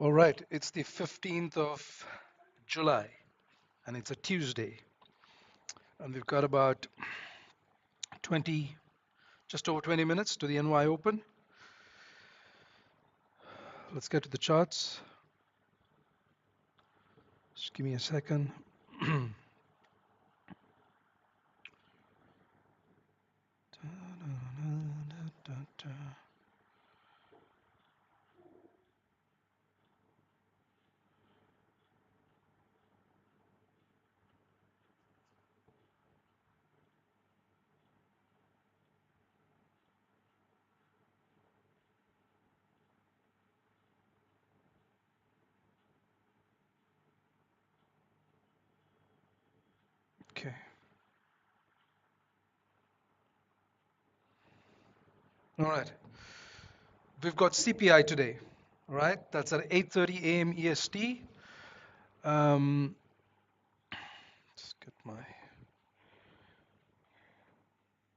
All right, it's the 15th of July and it's a Tuesday, and we've got about 20, just over 20 minutes to the NY Open. Let's get to the charts. Just give me a second. Okay. All right. We've got CPI today. All right. That's at 8:30 a.m. EST. Just get my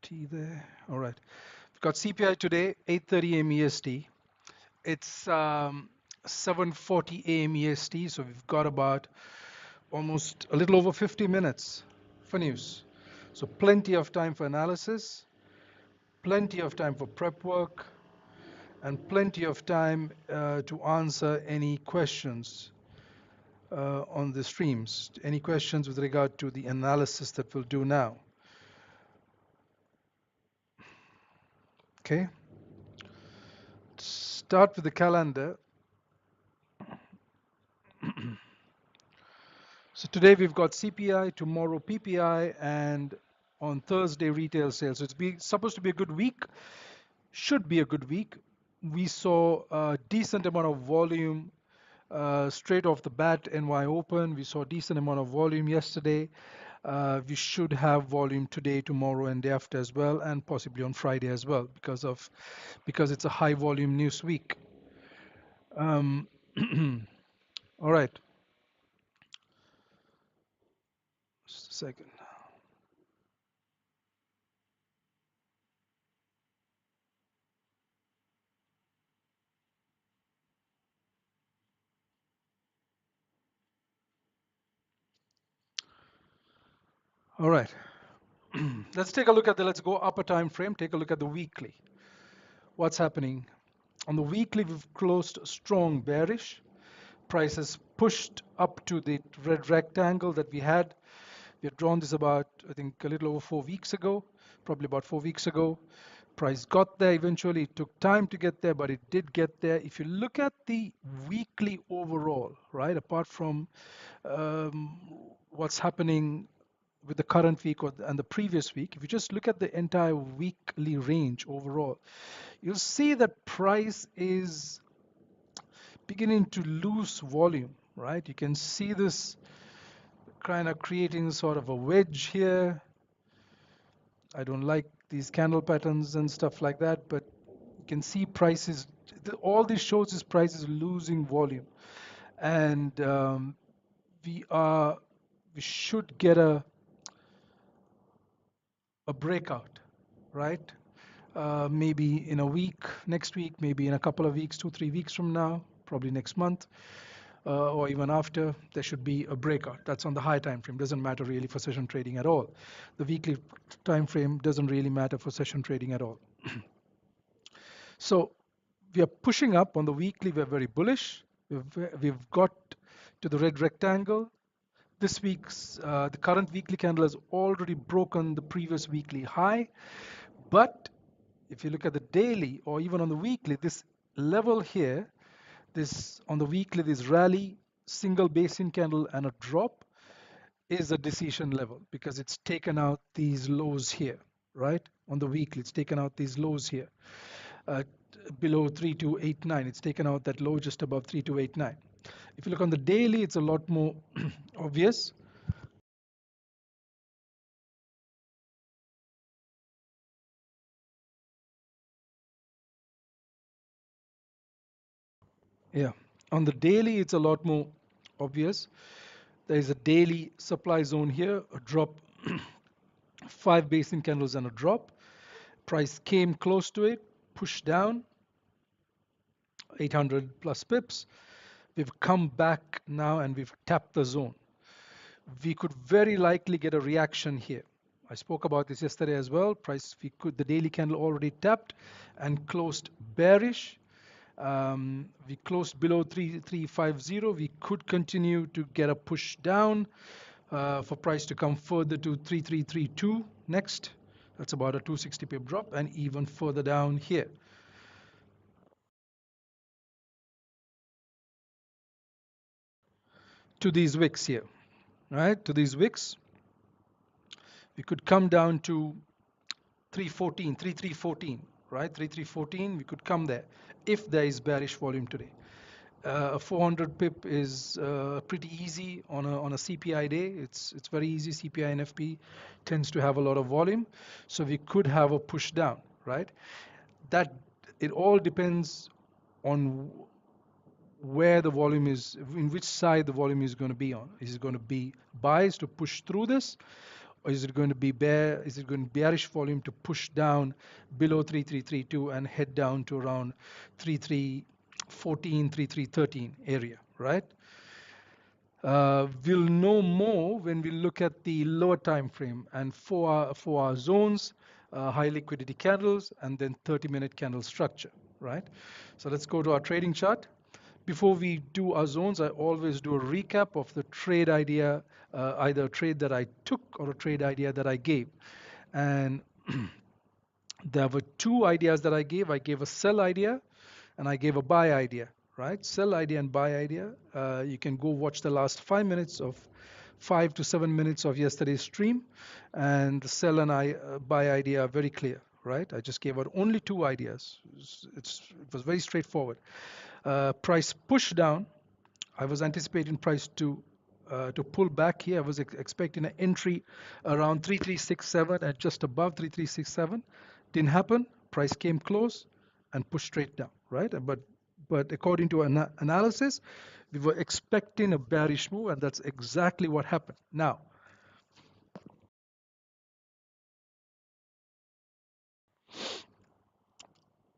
tea there. All right. We've got CPI today, 8:30 a.m. EST. It's 7:40 a.m. EST, so we've got about almost a little over 50 minutes for news. So plenty of time for analysis, plenty of time for prep work, and plenty of time to answer any questions on the streams, any questions with regard to the analysis that we'll do now. Okay. Start with the calendar. So today we've got CPI, tomorrow PPI, and on Thursday retail sales. So it's supposed to be a good week. Should be a good week. We saw a decent amount of volume straight off the bat. NY Open. We saw a decent amount of volume yesterday. We should have volume today, tomorrow, and day after as well, and possibly on Friday as well, because it's a high volume news week. All right. Just a second. All right. Let's take a look at let's go upper time frame, take a look at the weekly. What's happening? On the weekly, we've closed strong bearish. Prices pushed up to the red rectangle that we had. We had drawn this about, I think, a little over 4 weeks ago, probably about 4 weeks ago. Price got there eventually. It took time to get there, but it did get there. If you look at the weekly overall, right, apart from what's happening with the current week and the previous week, if you just look at the entire weekly range overall, you'll see that price is beginning to lose volume, right? You can see this kind of creating sort of a wedge here. I don't like these candle patterns and stuff like that, but you can see prices, all this shows is price is losing volume. And we should get a breakout, right? Maybe in a week, next week, maybe in a couple of weeks, 2-3 weeks from now, probably next month, or even after, there should be a breakout. That's on the high time frame. Doesn't matter really for session trading at all. The weekly time frame doesn't really matter for session trading at all. So we are pushing up on the weekly. We're very bullish. We've got to the red rectangle. This week's the current weekly candle has already broken the previous weekly high, but if you look at the daily or even on the weekly, this level here, this on the weekly, this rally, single basin candle and a drop is a decision level because it's taken out these lows here, right? On the weekly, it's taken out these lows here. Below 3289, it's taken out that low just above 3289. If you look on the daily, it's a lot more obvious. Yeah, on the daily, it's a lot more obvious. There is a daily supply zone here, a drop, 5 basin candles and a drop. Price came close to it, pushed down, 800 plus pips. We've come back now and we've tapped the zone. We could very likely get a reaction here. I spoke about this yesterday as well. Price, the daily candle already tapped and closed bearish. We closed below 3350. We could continue to get a push down for price to come further to 3332 next. That's about a 260 pip drop, and even further down here. To these wicks here, right? To these wicks, we could come down to 314, 3314, right? 3314, we could come there if there is bearish volume today. A 400 pip is pretty easy on a CPI day. It's very easy. CPI and FP tends to have a lot of volume, so we could have a push down, right? That it all depends on where the volume is, in which side the volume is going to be on. Is it going to be buys to push through this, or is it going to be bear? Is it going to be bearish volume to push down below 3332 and head down to around 3314, 3313 area, right? We'll know more when we look at the lower time frame and 4-hour zones, high liquidity candles, and then 30-minute candle structure, right? So let's go to our trading chart. Before we do our zones, I always do a recap of the trade idea, either a trade that I took or a trade idea that I gave. And there were two ideas that I gave. I gave a sell idea and I gave a buy idea, right? Sell idea and buy idea. You can go watch the last 5 to 7 minutes of yesterday's stream, and the sell and buy idea are very clear, right? I just gave out only two ideas. It was very straightforward. Price push down. I was anticipating price to pull back here. I was expecting an entry around 3367 and just above 3367. Didn't happen. Price came close and pushed straight down, right? But according to analysis, we were expecting a bearish move, and that's exactly what happened. Now,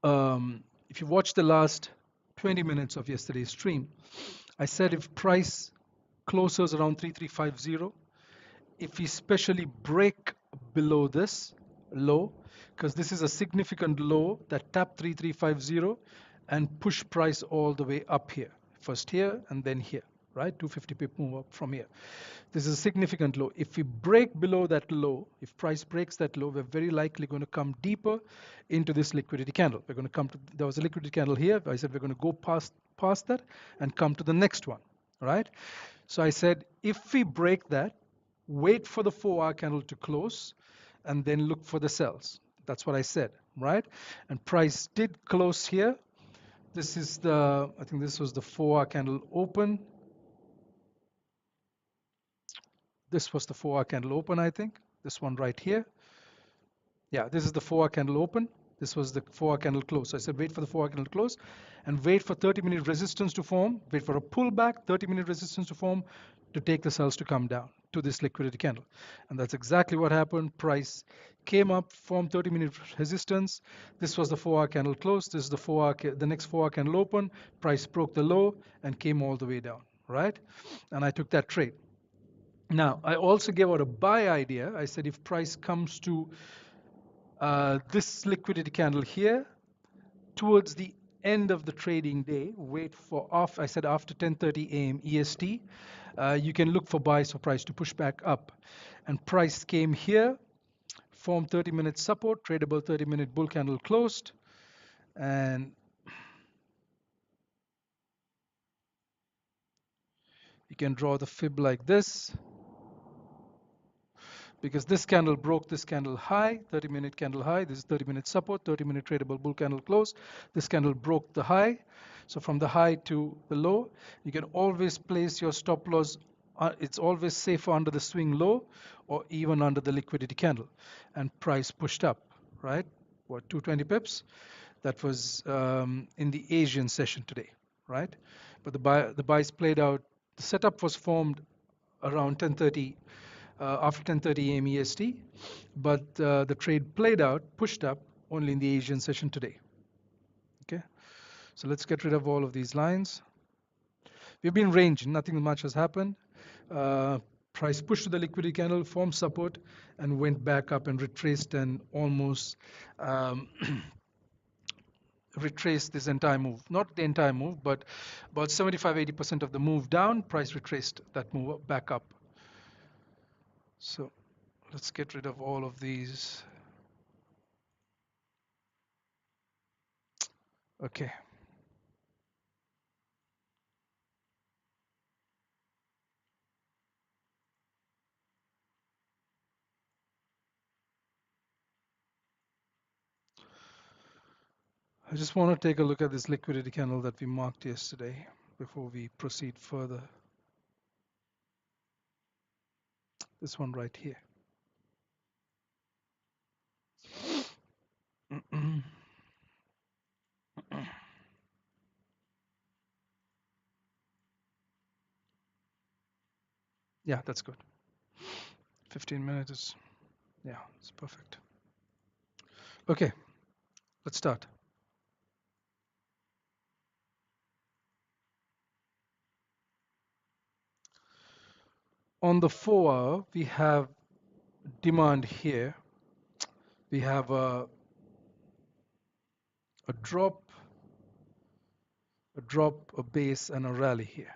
if you watch the last 20 minutes of yesterday's stream, I said if price closes around 3350, if we especially break below this low, because this is a significant low that tapped 3350 and push price all the way up here, first here and then here, right? 250 pip move up from here. This is a significant low. If we break below that low, if price breaks that low, we're very likely going to come deeper into this liquidity candle. We're going to come to, there was a liquidity candle here. I said we're going to go past that and come to the next one, right? So I said if we break that, wait for the 4-hour candle to close and then look for the sells. That's what I said, right? And price did close here. This is the, I think this was the 4-hour candle open. This was the 4-hour candle open, I think. This one right here. Yeah, this is the 4-hour candle open. This was the 4-hour candle close. So I said wait for the 4-hour candle close and wait for 30-minute resistance to form. Wait for a pullback, 30-minute resistance to form to take the sells to come down to this liquidity candle. And that's exactly what happened. Price came up, formed 30-minute resistance. This was the 4-hour candle close. This is the 4-hour, the next 4-hour candle open. Price broke the low and came all the way down, right? And I took that trade. Now, I also gave out a buy idea. I said if price comes to this liquidity candle here, towards the end of the trading day, wait for off. I said after 10:30 a.m. EST, you can look for buys for price to push back up. And price came here, formed 30-minute support, tradable 30-minute bull candle closed, and you can draw the fib like this. Because this candle broke this candle high, 30-minute candle high. This is 30-minute support, 30-minute tradable bull candle close. This candle broke the high. So from the high to the low, you can always place your stop loss. It's always safer under the swing low or even under the liquidity candle. And price pushed up, right? What, 220 pips? That was in the Asian session today, right? But the buys played out. The setup was formed around 10:30 after 10:30 a.m. EST, but the trade played out, pushed up only in the Asian session today. Okay, so let's get rid of all of these lines. We've been ranging, nothing much has happened. Uh, Price pushed to the liquidity candle, formed support, and went back up and retraced and almost um, retraced this entire move. Not the entire move, but about 75-80% of the move down. Price retraced that move back up. So let's get rid of all of these. Okay. I just want to take a look at this liquidity candle that we marked yesterday before we proceed further. This one right here. Yeah, that's good. 15 minutes is, yeah, it's perfect. Okay, let's start. On the 4-hour, we have demand here. We have a drop, a base, and a rally here.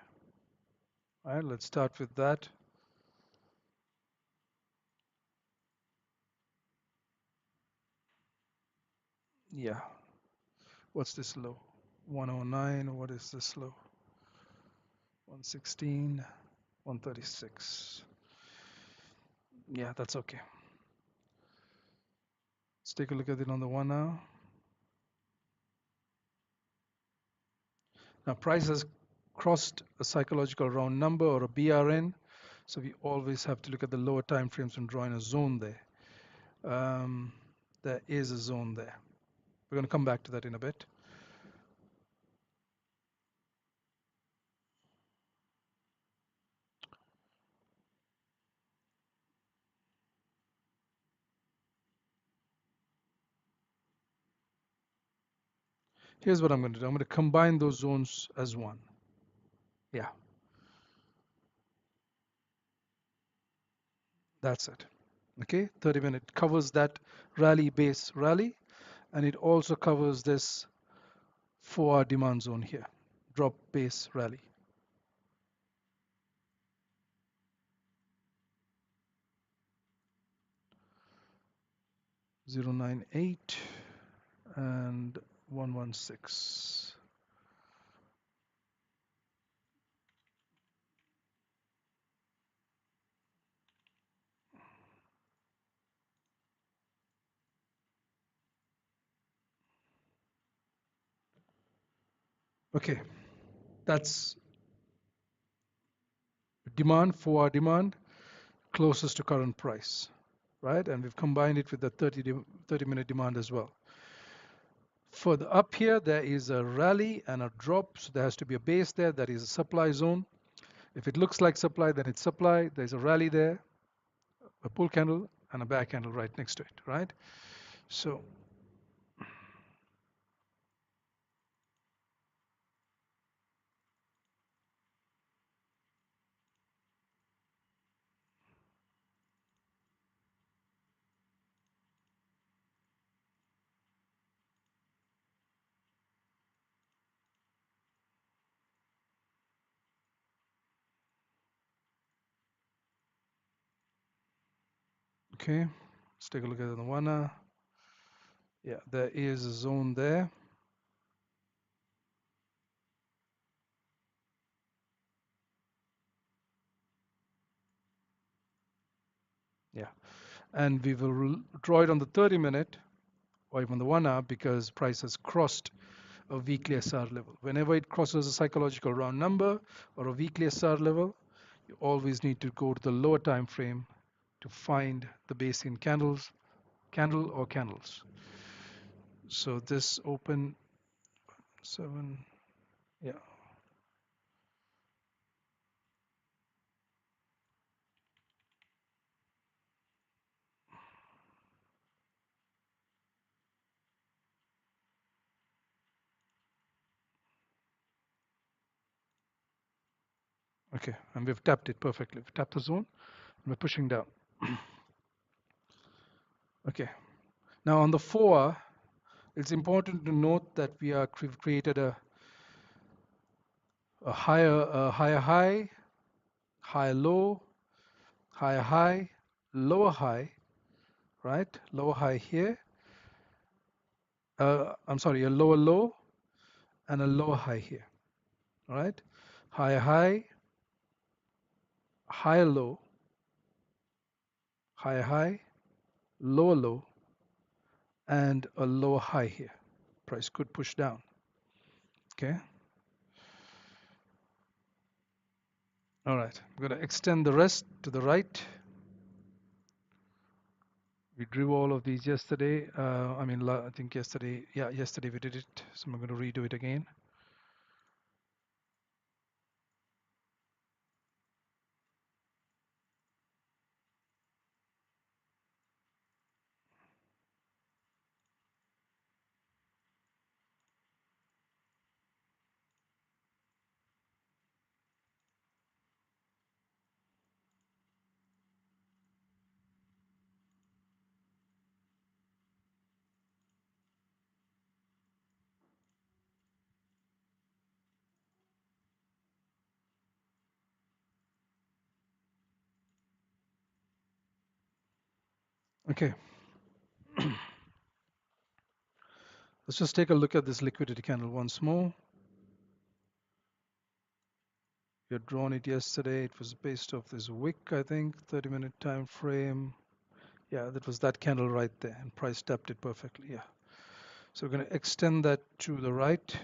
All right, let's start with that. Yeah, what's this low? 109, what is this low? 116, 136. Yeah, that's okay. Let's take a look at it on the 1 hour. Now, price has crossed a psychological round number or a BRN, so we always have to look at the lower time frames and draw in a zone there. There is a zone there. We're going to come back to that in a bit. Here's what I'm going to do. I'm going to combine those zones as one. Yeah, that's it. Okay, 30-minute covers that rally base rally, and it also covers this 4-hour demand zone here, drop base rally. 098 and 116. Okay, that's demand, 4-hour demand, closest to current price, right? And we've combined it with the 30-minute demand as well. Further up here, there is a rally and a drop, so there has to be a base there. That is a supply zone. If it looks like supply, then it's supply. There's a rally there, a pull candle, and a bear candle right next to it, right? So okay, let's take a look at the 1 hour. Yeah, there is a zone there. Yeah, and we will draw it on the 30-minute or even the 1 hour because price has crossed a weekly SR level. Whenever it crosses a psychological round number or a weekly SR level, you always need to go to the lower time frame to find the base in candle or candles. So this open 7, yeah. Okay, and we've tapped it perfectly. We've tapped the zone, and we're pushing down. Okay, now on the 4, it's important to note that we've created a higher high, higher low, higher high, lower high, right? Lower high here. I'm sorry, a lower low and a lower high here, right? Higher high, higher low, higher high, lower low, and a lower high here. Price could push down. Okay. All right. I'm going to extend the rest to the right. We drew all of these yesterday. I think yesterday, yeah, yesterday we did it. So I'm going to redo it again. Okay. Let's just take a look at this liquidity candle once more. We had drawn it yesterday. It was based off this wick, I think, 30-minute time frame. Yeah, that was that candle right there, and price tapped it perfectly. Yeah. So we're going to extend that to the right.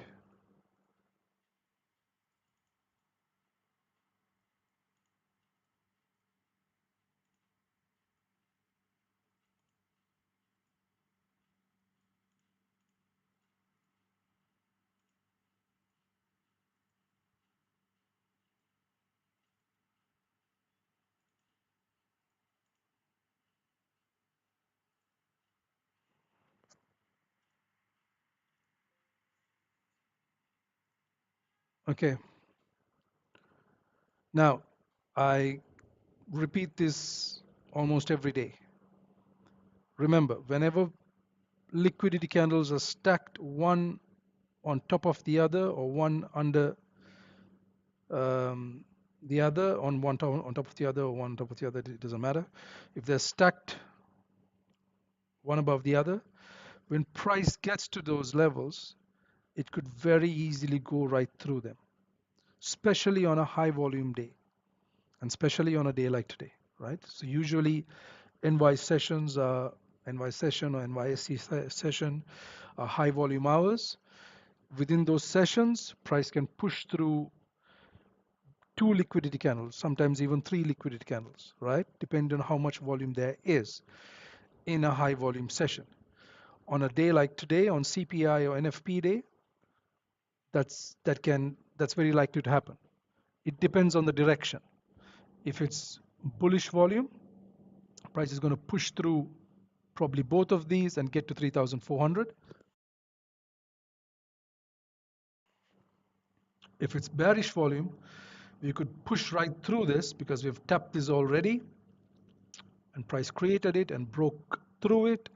Okay. Now, I repeat this almost every day. Remember, whenever liquidity candles are stacked one on top of the other or one under the other, on top of the other or one on top of the other, it doesn't matter. If they're stacked one above the other, when price gets to those levels, it could very easily go right through them, especially on a high volume day and especially on a day like today, right? So usually NY sessions are NY session or NYSE session are high volume hours. Within those sessions, price can push through 2 liquidity candles, sometimes even 3 liquidity candles, right? Depending on how much volume there is in a high volume session. On a day like today, on CPI or NFP day, that's very likely to happen. It depends on the direction. If it's bullish volume, price is going to push through probably both of these and get to 3,400. If it's bearish volume, we could push right through this because we've tapped this already and price created it and broke through it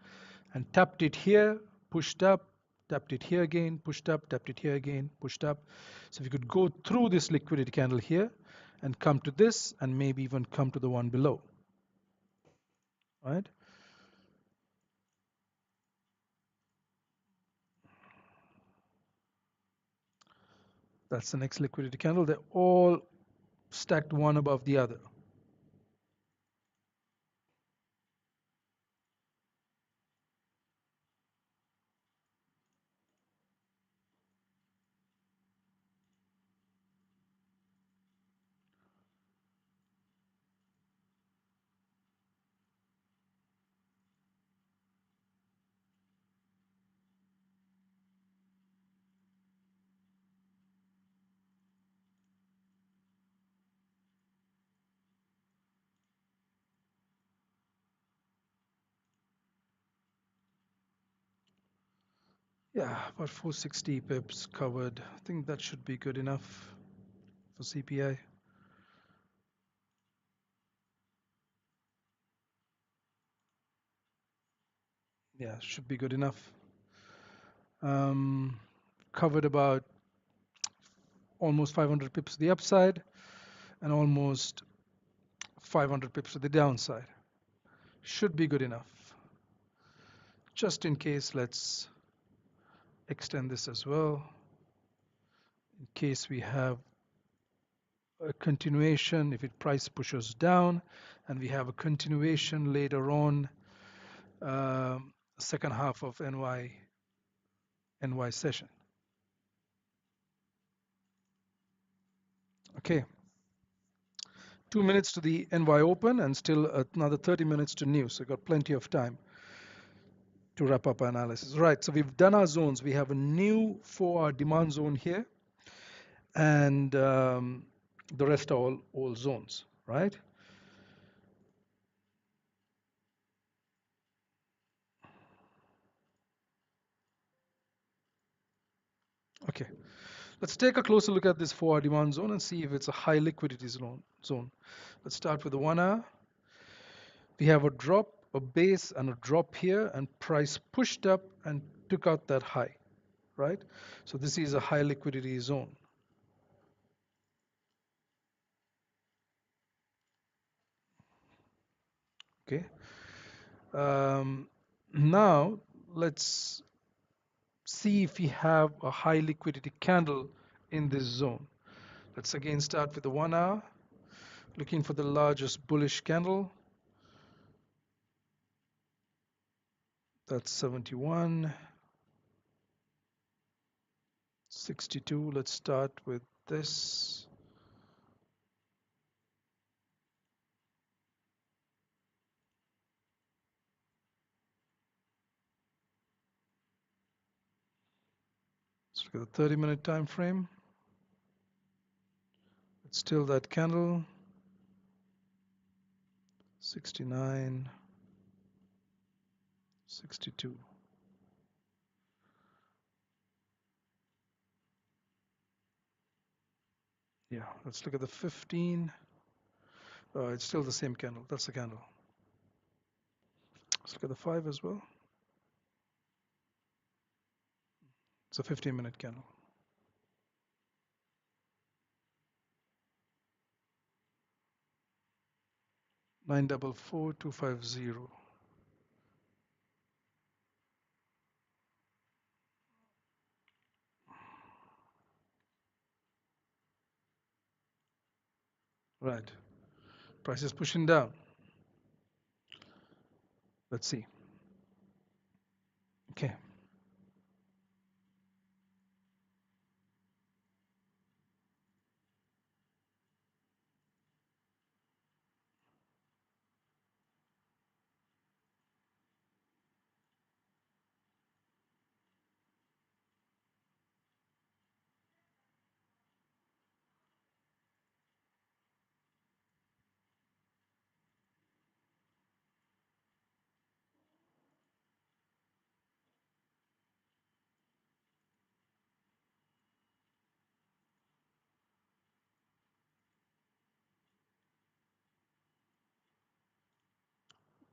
and tapped it here, pushed up, tapped it here again, pushed up, tapped it here again, pushed up. So we could go through this liquidity candle here and come to this and maybe even come to the one below, right? That's the next liquidity candle. They're all stacked one above the other. Yeah, about 460 pips covered. I think that should be good enough for CPI. Yeah, should be good enough. Covered about almost 500 pips to the upside and almost 500 pips to the downside. Should be good enough. Just in case, let's extend this as well. In case we have a continuation, if it price pushes down, and we have a continuation later on, second half of NY session. Okay, 2 minutes to the NY open and still another 30 minutes to news. So got plenty of time to wrap up our analysis. Right, so we've done our zones. We have a new 4-hour demand zone here, and the rest are all zones, right? Okay, let's take a closer look at this 4-hour demand zone and see if it's a high liquidity zone. Let's start with the 1-hour. We have a drop, a base, and a drop here, and price pushed up and took out that high, right? So this is a high liquidity zone. Okay. Now let's see if we have a high liquidity candle in this zone. Let's again start with the 1-hour, looking for the largest bullish candle. That's 71, 62. Let's start with this. Let's look at the 30-minute time frame. It's still that candle. 69, 62. Yeah, let's look at the 15. It's still the same candle. That's the candle. Let's look at the 5 as well. It's a 15-minute candle. 944250. Right. Price is pushing down. Let's see. Okay.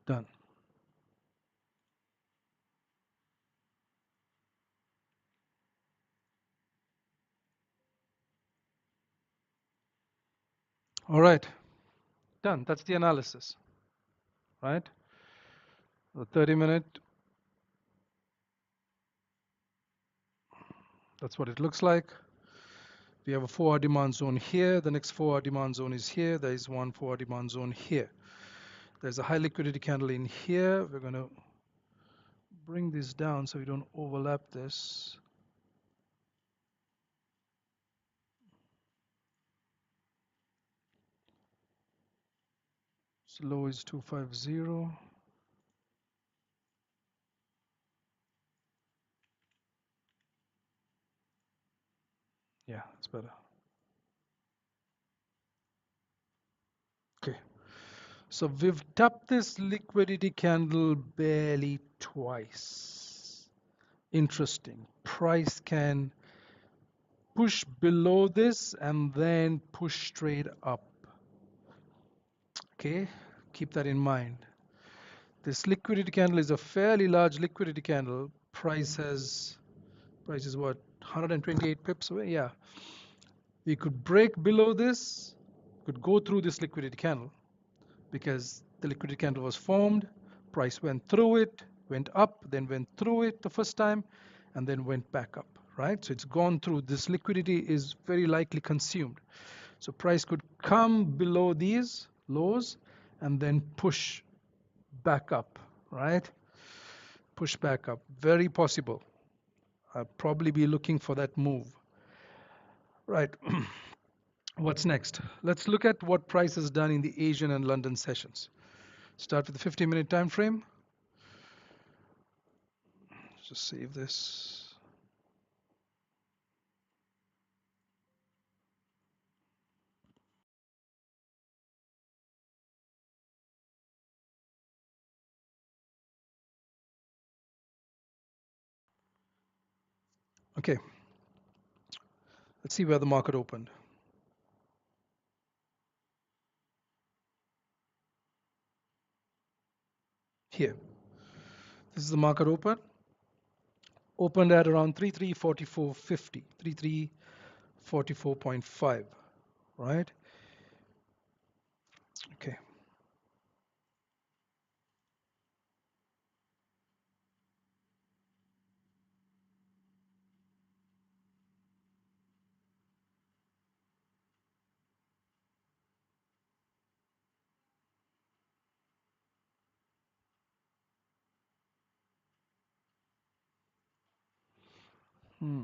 Done. All right. Done. That's the analysis. Right? The 30-minute. That's what it looks like. We have a 4-hour demand zone here. The next 4-hour demand zone is here. There is one 4-hour demand zone here. There's a high liquidity candle in here. We're going to bring this down so we don't overlap this. So low is 250. Yeah, it's better. Okay. So we've tapped this liquidity candle barely twice. Interesting. Price can push below this and then push straight up. Okay, keep that in mind. This liquidity candle is a fairly large liquidity candle. Price is what, 128 pips away? Yeah. We could break below this, could go through this liquidity candle because the liquidity candle was formed, price went through it, went up, then went through it the first time, and then went back up, right? So it's gone through. This liquidity is very likely consumed. So price could come below these lows and then push back up, right? Push back up. Very possible. I'll probably be looking for that move. Right. What's next? Let's look at what price has done in the Asian and London sessions. Start with the 50-minute time frame. Just save this. Okay. Let's see where the market opened. Here. This is the market open. Opened at around 3344.50, 3344.5, right? Okay. Hmm.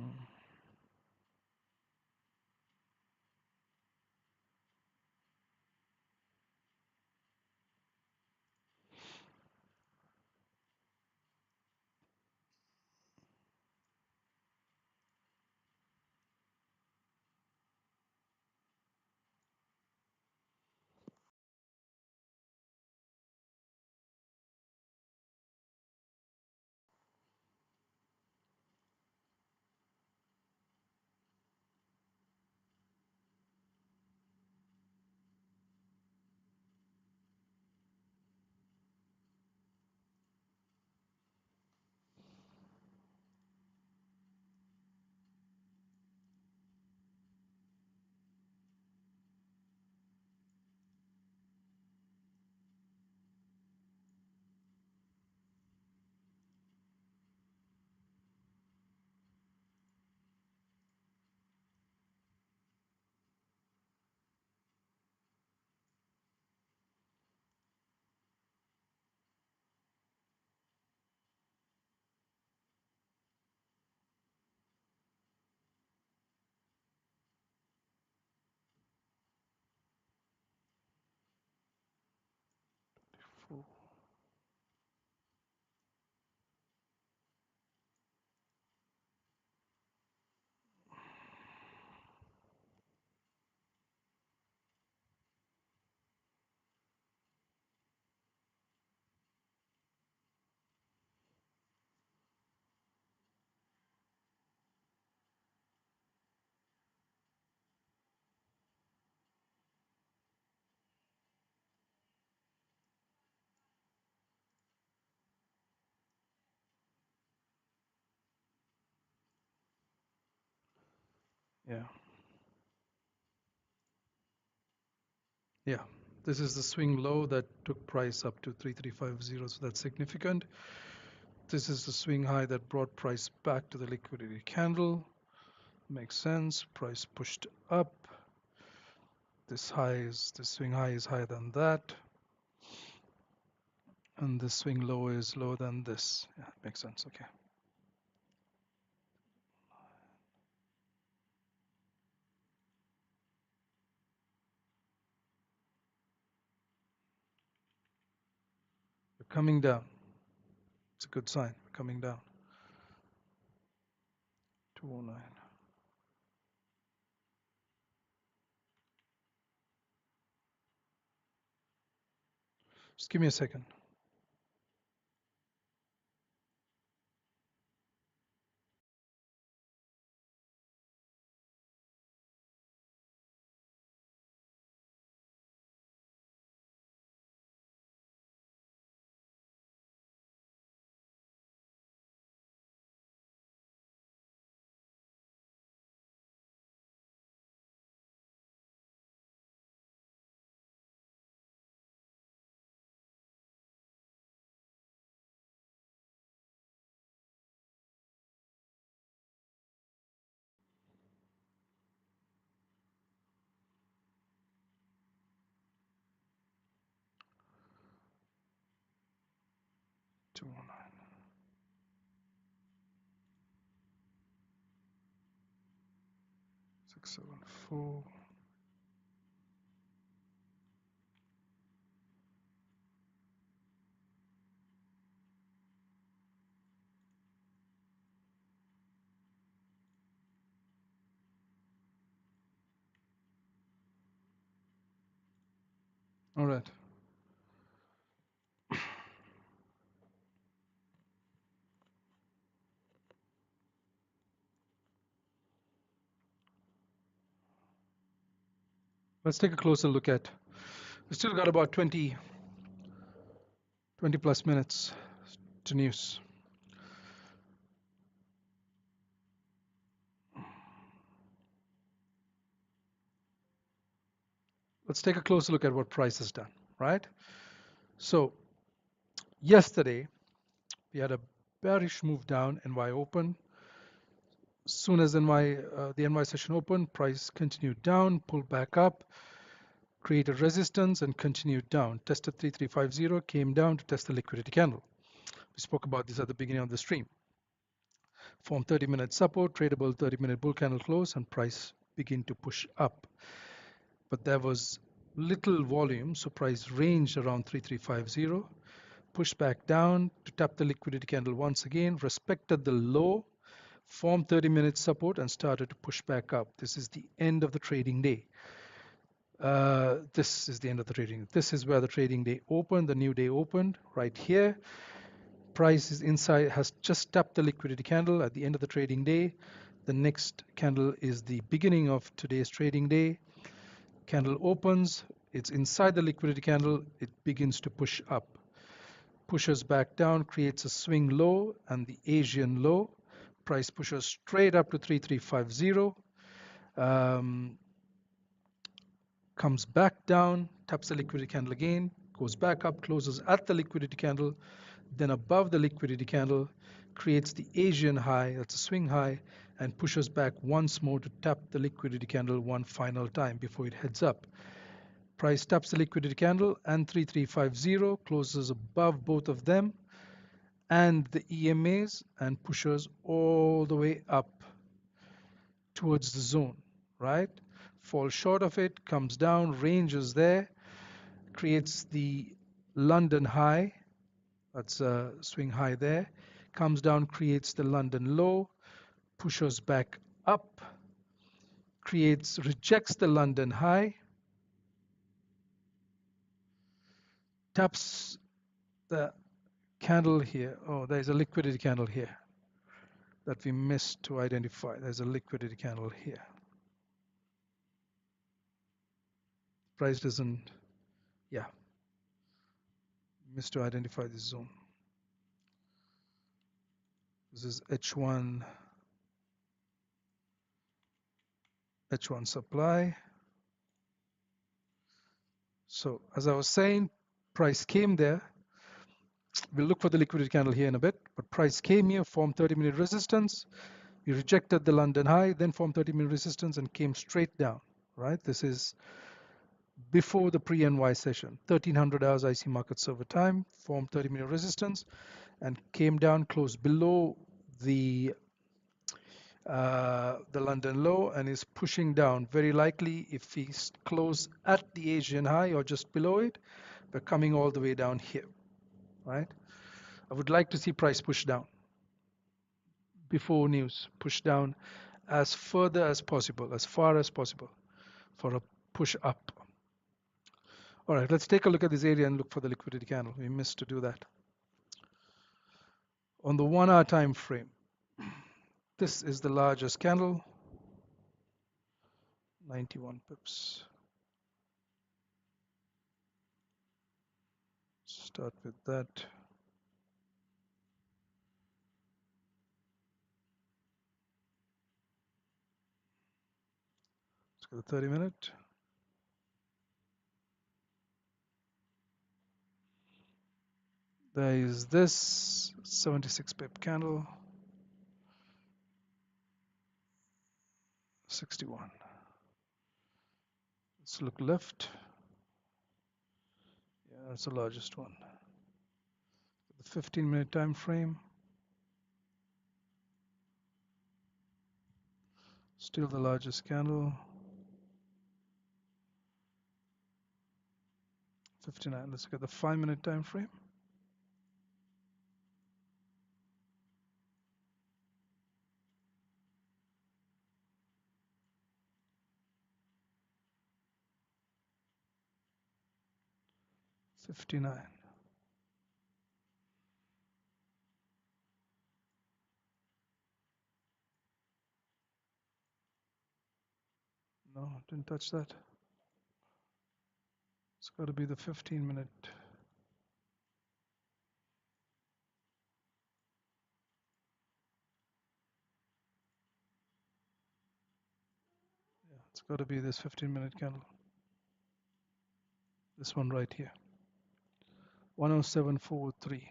Yeah. Yeah. This is the swing low that took price up to 3350, so that's significant. This is the swing high that brought price back to the liquidity candle. Makes sense. Price pushed up. This swing high is higher than that. And this swing low is lower than this. Yeah, makes sense. Okay. We're coming down. It's a good sign. We're coming down. 209. Just give me a second. 6209. Six, 674. All right. Let's take a closer look at. We still got about 20 plus minutes to news. Let's take a closer look at what price has done, right? So yesterday we had a bearish move down, NY open. As soon as the NY session opened, price continued down, pulled back up, created resistance and continued down. Tested 3350, came down to test the liquidity candle. We spoke about this at the beginning of the stream. Formed 30-minute support, tradable 30-minute bull candle close, and price began to push up. But there was little volume, so price ranged around 3350, pushed back down to tap the liquidity candle once again, respected the low, formed 30-minute support, and started to push back up. This is the end of the trading day. This is the end of the trading. This is where the trading day opened, the new day opened, right here. Price is inside, has just tapped the liquidity candle at the end of the trading day. The next candle is the beginning of today's trading day. Candle opens, it's inside the liquidity candle, it begins to push up. Pushes back down, creates a swing low and the Asian low. Price pushes straight up to 3350. Comes back down, taps the liquidity candle again, goes back up, closes at the liquidity candle, then above the liquidity candle, creates the Asian high, that's a swing high, and pushes back once more to tap the liquidity candle one final time before it heads up. Price taps the liquidity candle and 3350, closes above both of them and the EMAs and pushes all the way up towards the zone, right? Falls short of it, comes down, ranges there, creates the London high, that's a swing high there, comes down, creates the London low, pushes back up, rejects the London high, taps the candle here. Oh, there's a liquidity candle here that we missed to identify. There's a liquidity candle here. Price doesn't, yeah, missed to identify this zone. This is H1 supply. So as I was saying, price came there. We'll look for the liquidity candle here in a bit, but price came here, formed 30-minute resistance. We rejected the London high, then formed 30-minute resistance and came straight down, right? This is before the pre-NY session, 1300 hours IC market server time, formed 30-minute resistance and came down, close below the London low and is pushing down. Very likely if we close at the Asian high or just below it, we're coming all the way down here, right? I would like to see price push down before news, push down as further as possible, as far as possible for a push up. All right, let's take a look at this area and look for the liquidity candle. We missed to do that. On the 1 hour time frame, this is the largest candle, 91 pips. Start with that. Let's go to 30-minute. There is this 76 pip candle, 61. Let's look left. Yeah, that's the largest one. The 15-minute time frame. Still the largest candle. 59. Let's look at the 5-minute time frame. $59. No, didn't touch that. It's got to be the 15-minute. Yeah, it's got to be this 15-minute candle. This one right here. 107.43.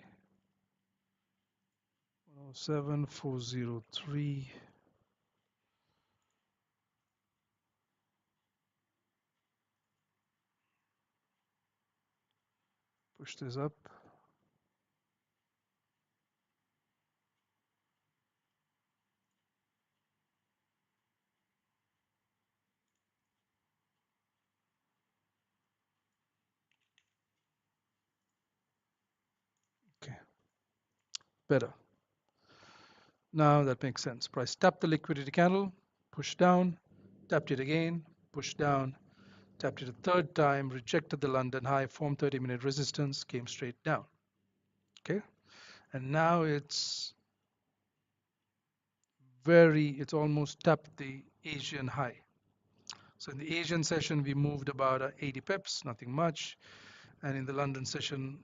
107.403. Push this up. Okay, better. Now that makes sense. Price tapped the liquidity candle, pushed down, tapped it again, pushed down, tapped it a third time, rejected the London high, formed 30-minute resistance, came straight down. Okay, and now it's almost tapped the Asian high. So in the Asian session, we moved about 80 pips, nothing much. And in the London session,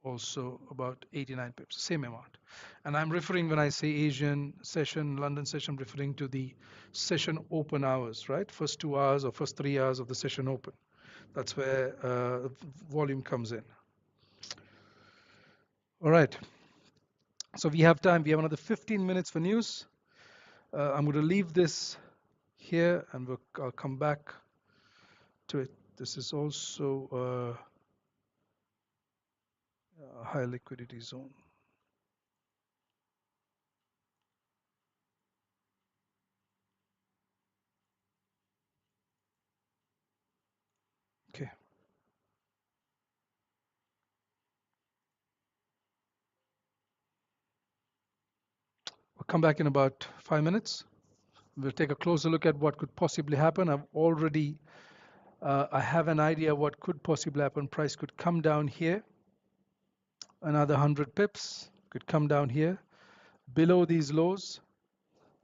also about 89 pips, same amount. And I'm referring, when I say Asian session, London session, referring to the session open hours, right? First 2 hours or first 3 hours of the session open. That's where volume comes in. All right. So we have time. We have another 15 minutes for news. I'm going to leave this here and I'll come back to it. This is also a high liquidity zone. Okay. We'll come back in about 5 minutes. We'll take a closer look at what could possibly happen. I have an idea what could possibly happen. Price could come down here, another 100 pips, could come down here. Below these lows,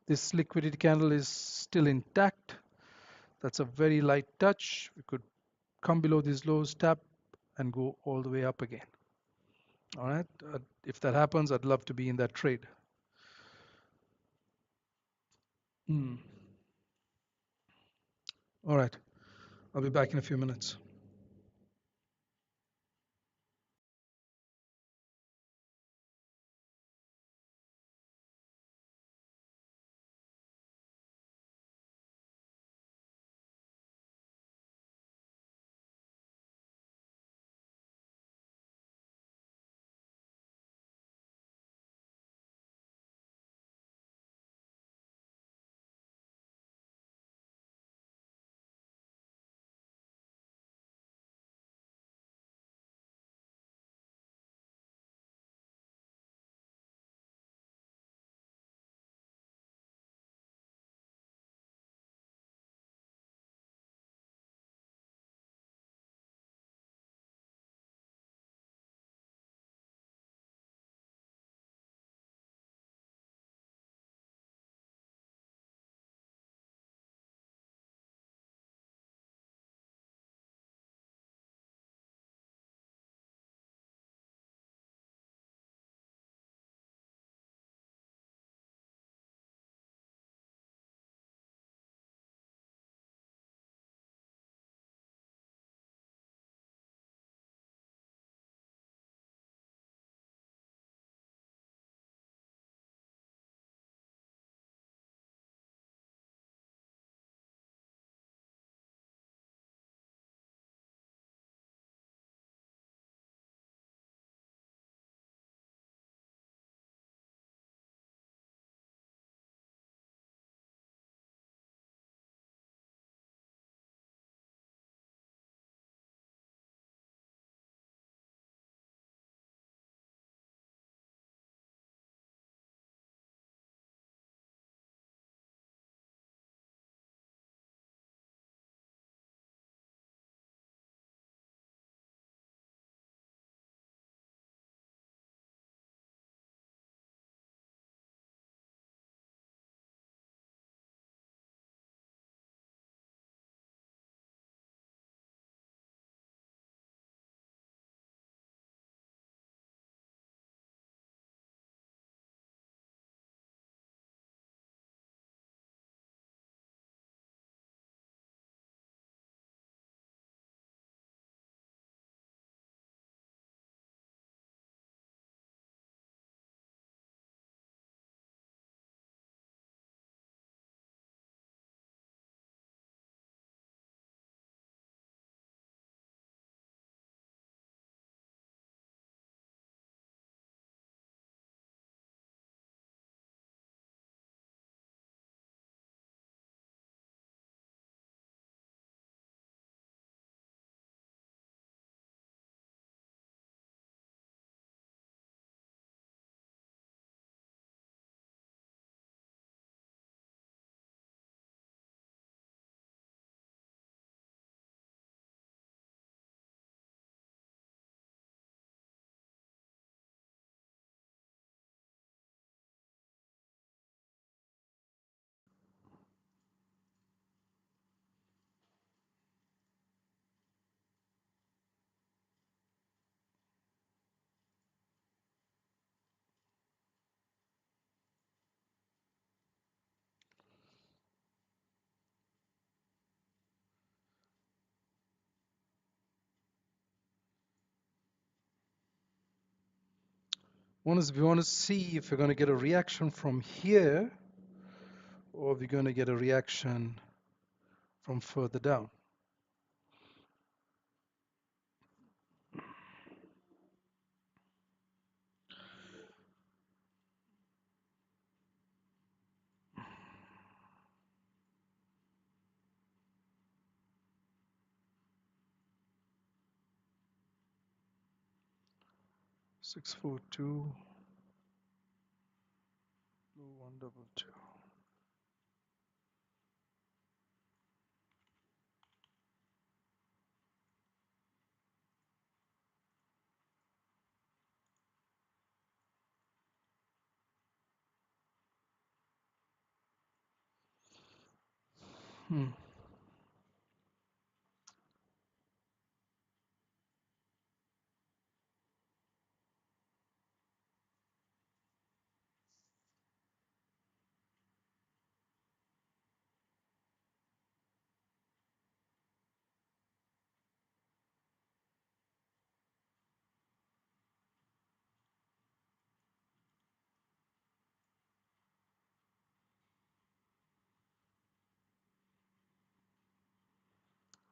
this liquidity candle is still intact. That's a very light touch. We could come below these lows, tap, and go all the way up again. All right. If that happens, I'd love to be in that trade. All right. I'll be back in a few minutes. We want to see if we're going to get a reaction from here or we're going to get a reaction from further down. Six, four, two, low, 122.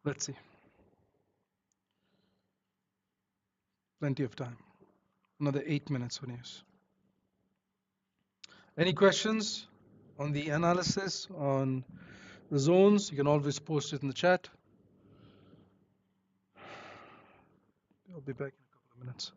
Let's see. Plenty of time. Another 8 minutes for news. Any questions on the analysis on the zones? You can always post it in the chat. I'll be back in a couple of minutes.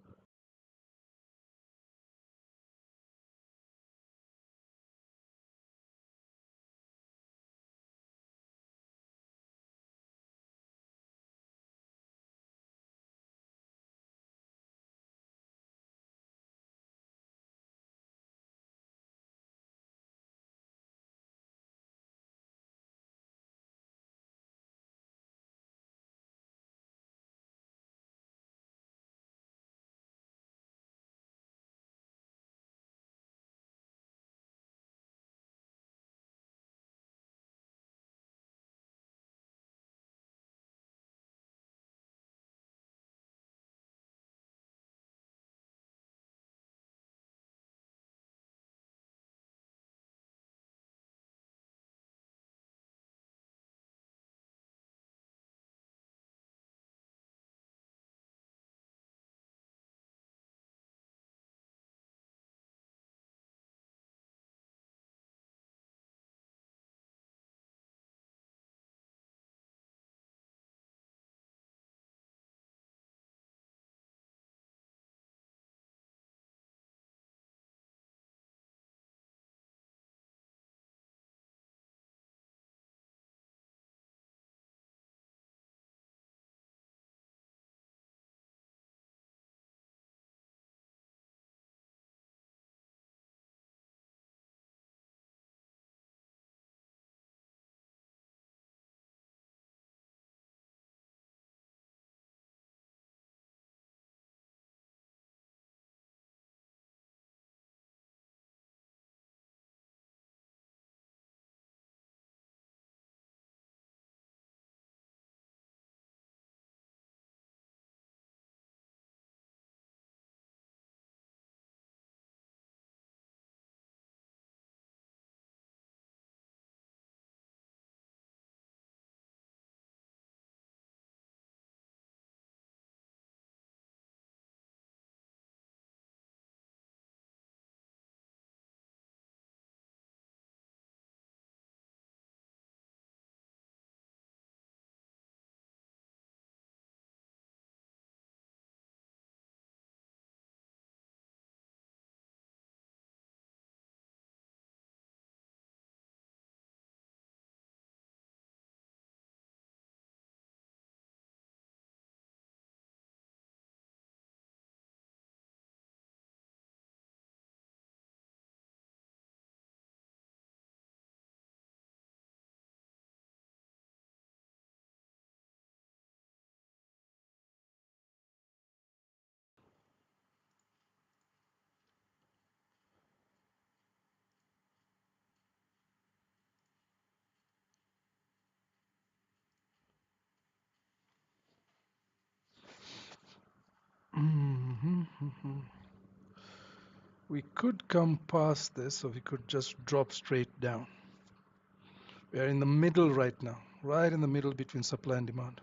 We could come past this, or we could just drop straight down. We are in the middle right now, right in the middle between supply and demand.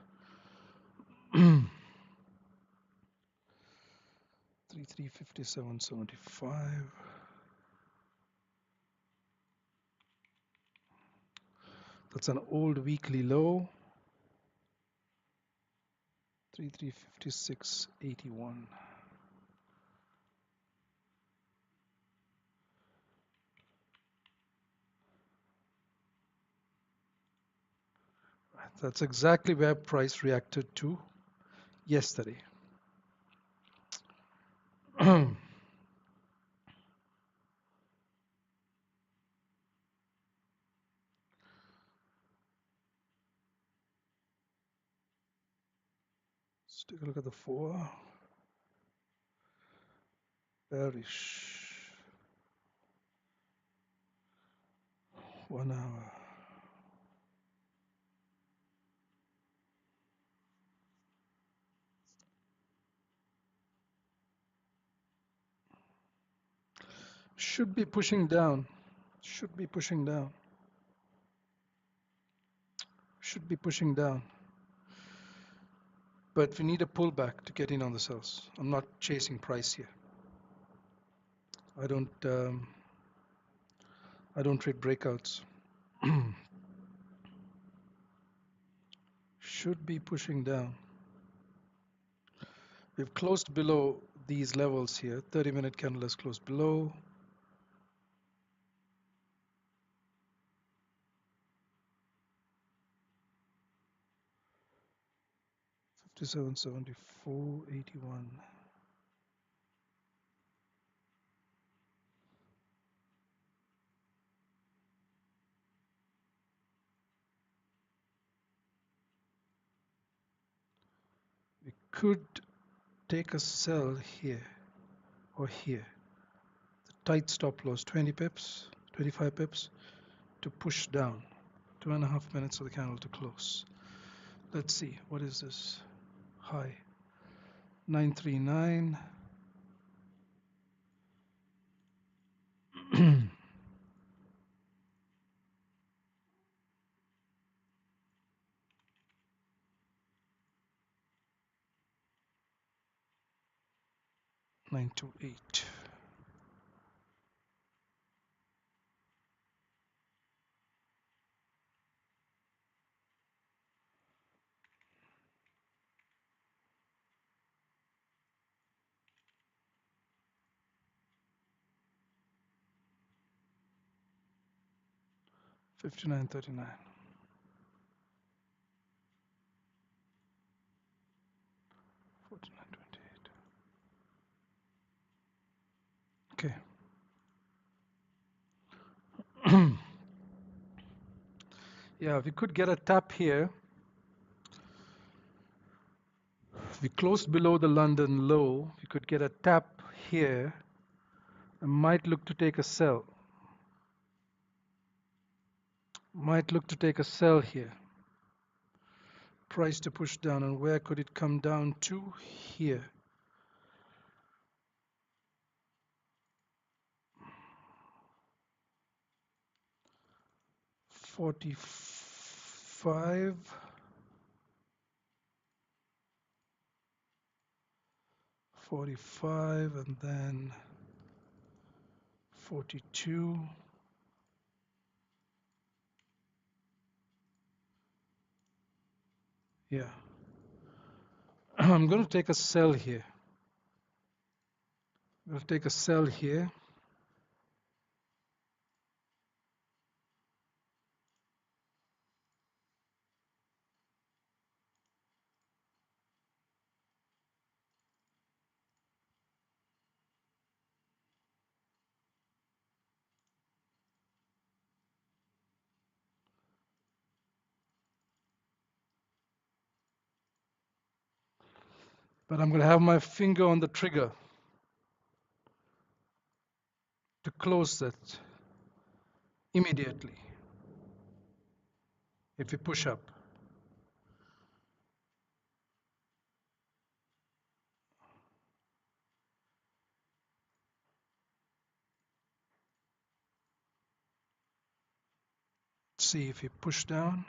3357.75. That's an old weekly low. 3356.81. That's exactly where price reacted to yesterday. Let's take a look at the 4. Bearish. 1 hour. Should be pushing down. Should be pushing down. Should be pushing down. But we need a pullback to get in on the sells. I'm not chasing price here. I don't trade breakouts. Should be pushing down. We've closed below these levels here. 30-minute candle has closed below. $57.74.81. We could take a sell here or here. The tight stop loss, 20 pips, 25 pips to push down. 2.5 minutes of the candle to close. Let's see, what is this? High 939. 928. $59.39. 49.28. Okay. Yeah, we could get a tap here. We closed below the London low. We could get a tap here. I might look to take a sell. Might look to take a sell here. Price to push down, and where could it come down to? Here. $45. 45 and then 42. Yeah. I'm going to take a sell here. I'm going to take a sell here. But I'm going to have my finger on the trigger to close that immediately if we push up. see if you push down.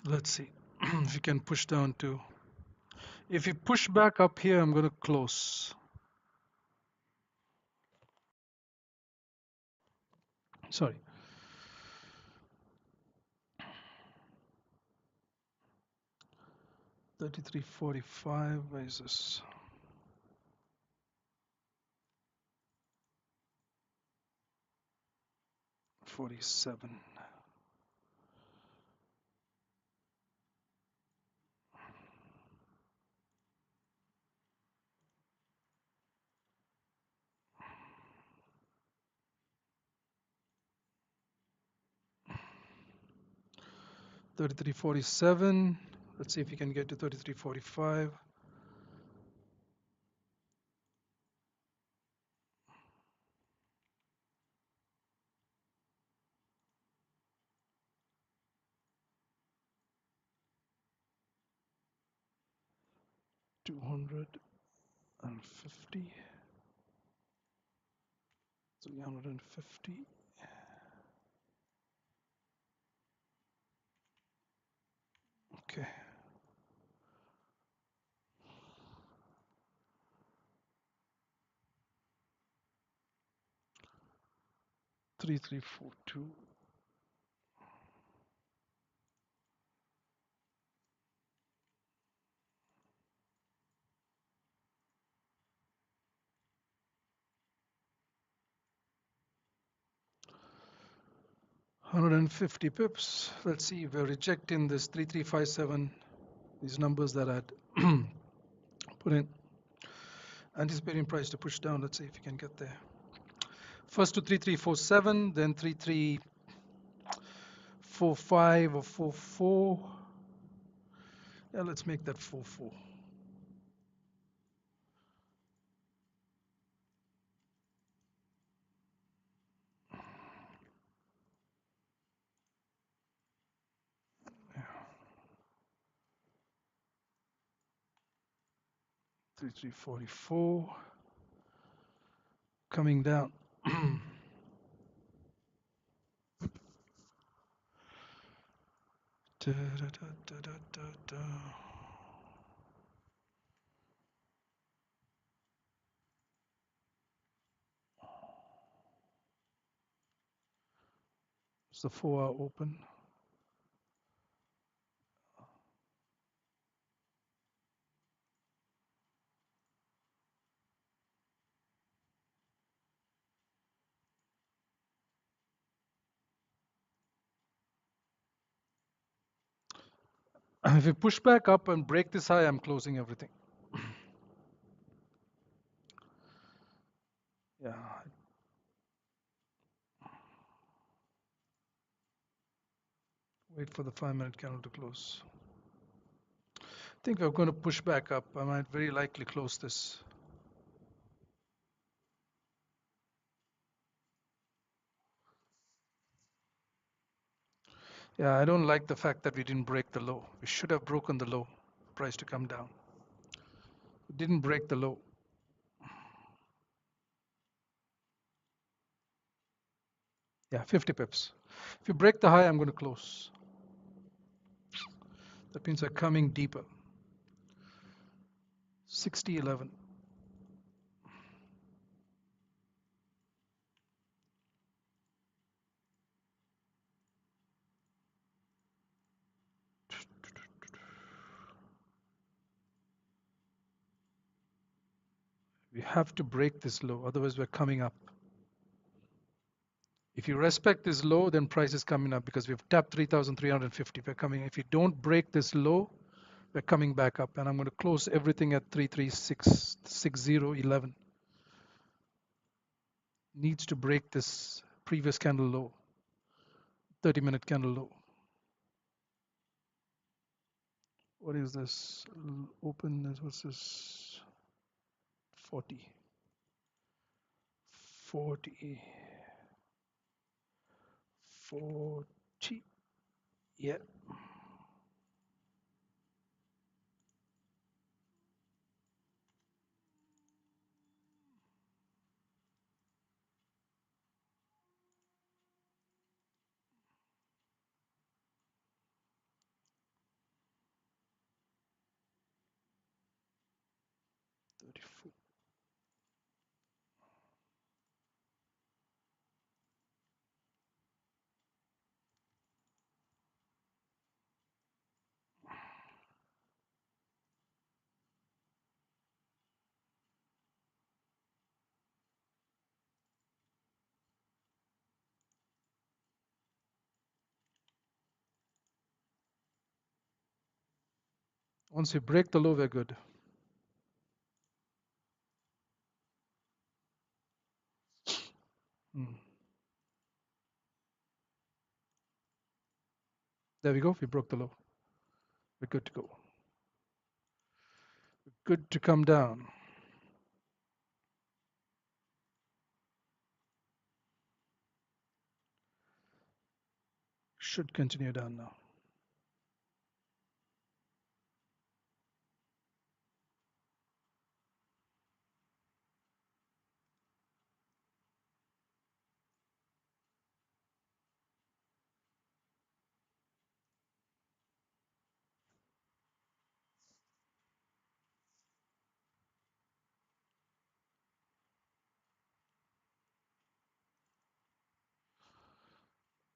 Let's see if you can push down to. If you push back up here, I'm going to close. Sorry. $33.45. Where is this? $47. $33.47. Let's see if you can get to $33.45. $250. 350. Okay. $33.42. $150 pips. Let's see, we're rejecting this 3357, these numbers that I'd put in. Anticipating price to push down. Let's see if you can get there. First to 3347, then 3345 or 44. Yeah, let's make that 44. Yeah. 3344. Coming down. Da, da, da, da, da, da. It's the 4-hour open. If you push back up and break this high, I'm closing everything. Yeah. Wait for the 5-minute candle to close. I think we're going to push back up. I might very likely close this. Yeah, I don't like the fact that we didn't break the low. We should have broken the low, price to come down. We didn't break the low. Yeah, 50 pips. If you break the high, I'm going to close. That means we're coming deeper. 60.11. We have to break this low, otherwise we're coming up. If you respect this low, then price is coming up because we've tapped 3,350. We're coming. If you don't break this low, we're coming back up. And I'm going to close everything at 3366011. Needs to break this previous candle low, 30-minute candle low. What is this? Open, what's this? 40. 40. 40. Yeah. 34. Once you break the low, we're good. There we go. We broke the low. We're good to go. Good to come down. Should continue down now.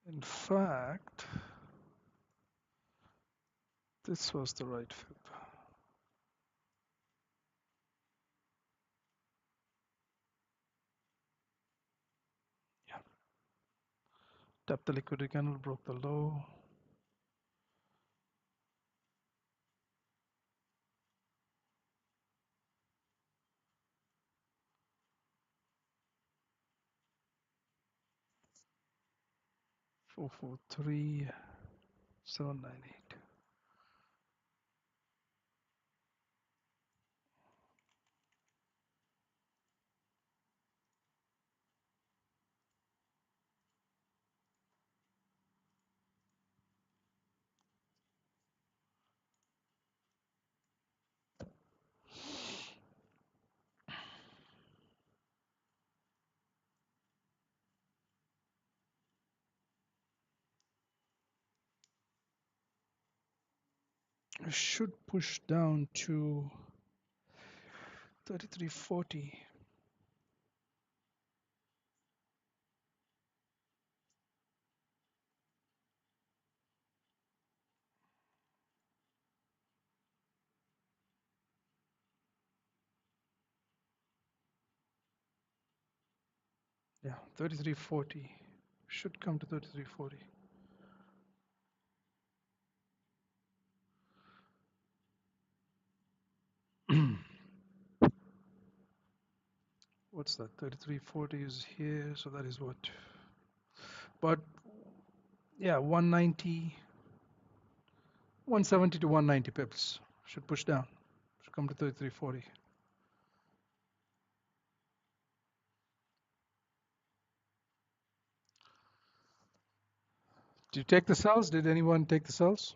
In fact, this was the right fib. Yeah. Tapped the liquidity candle, broke the low. Four, 443, 798. Should push down to 3340. Yeah, 3340. Should come to 3340. What's that? 3340 is here, so that is what? But yeah, 190, 170 to 190 pips. Should push down. Should come to 3340. Did you take the sells? Did anyone take the sells?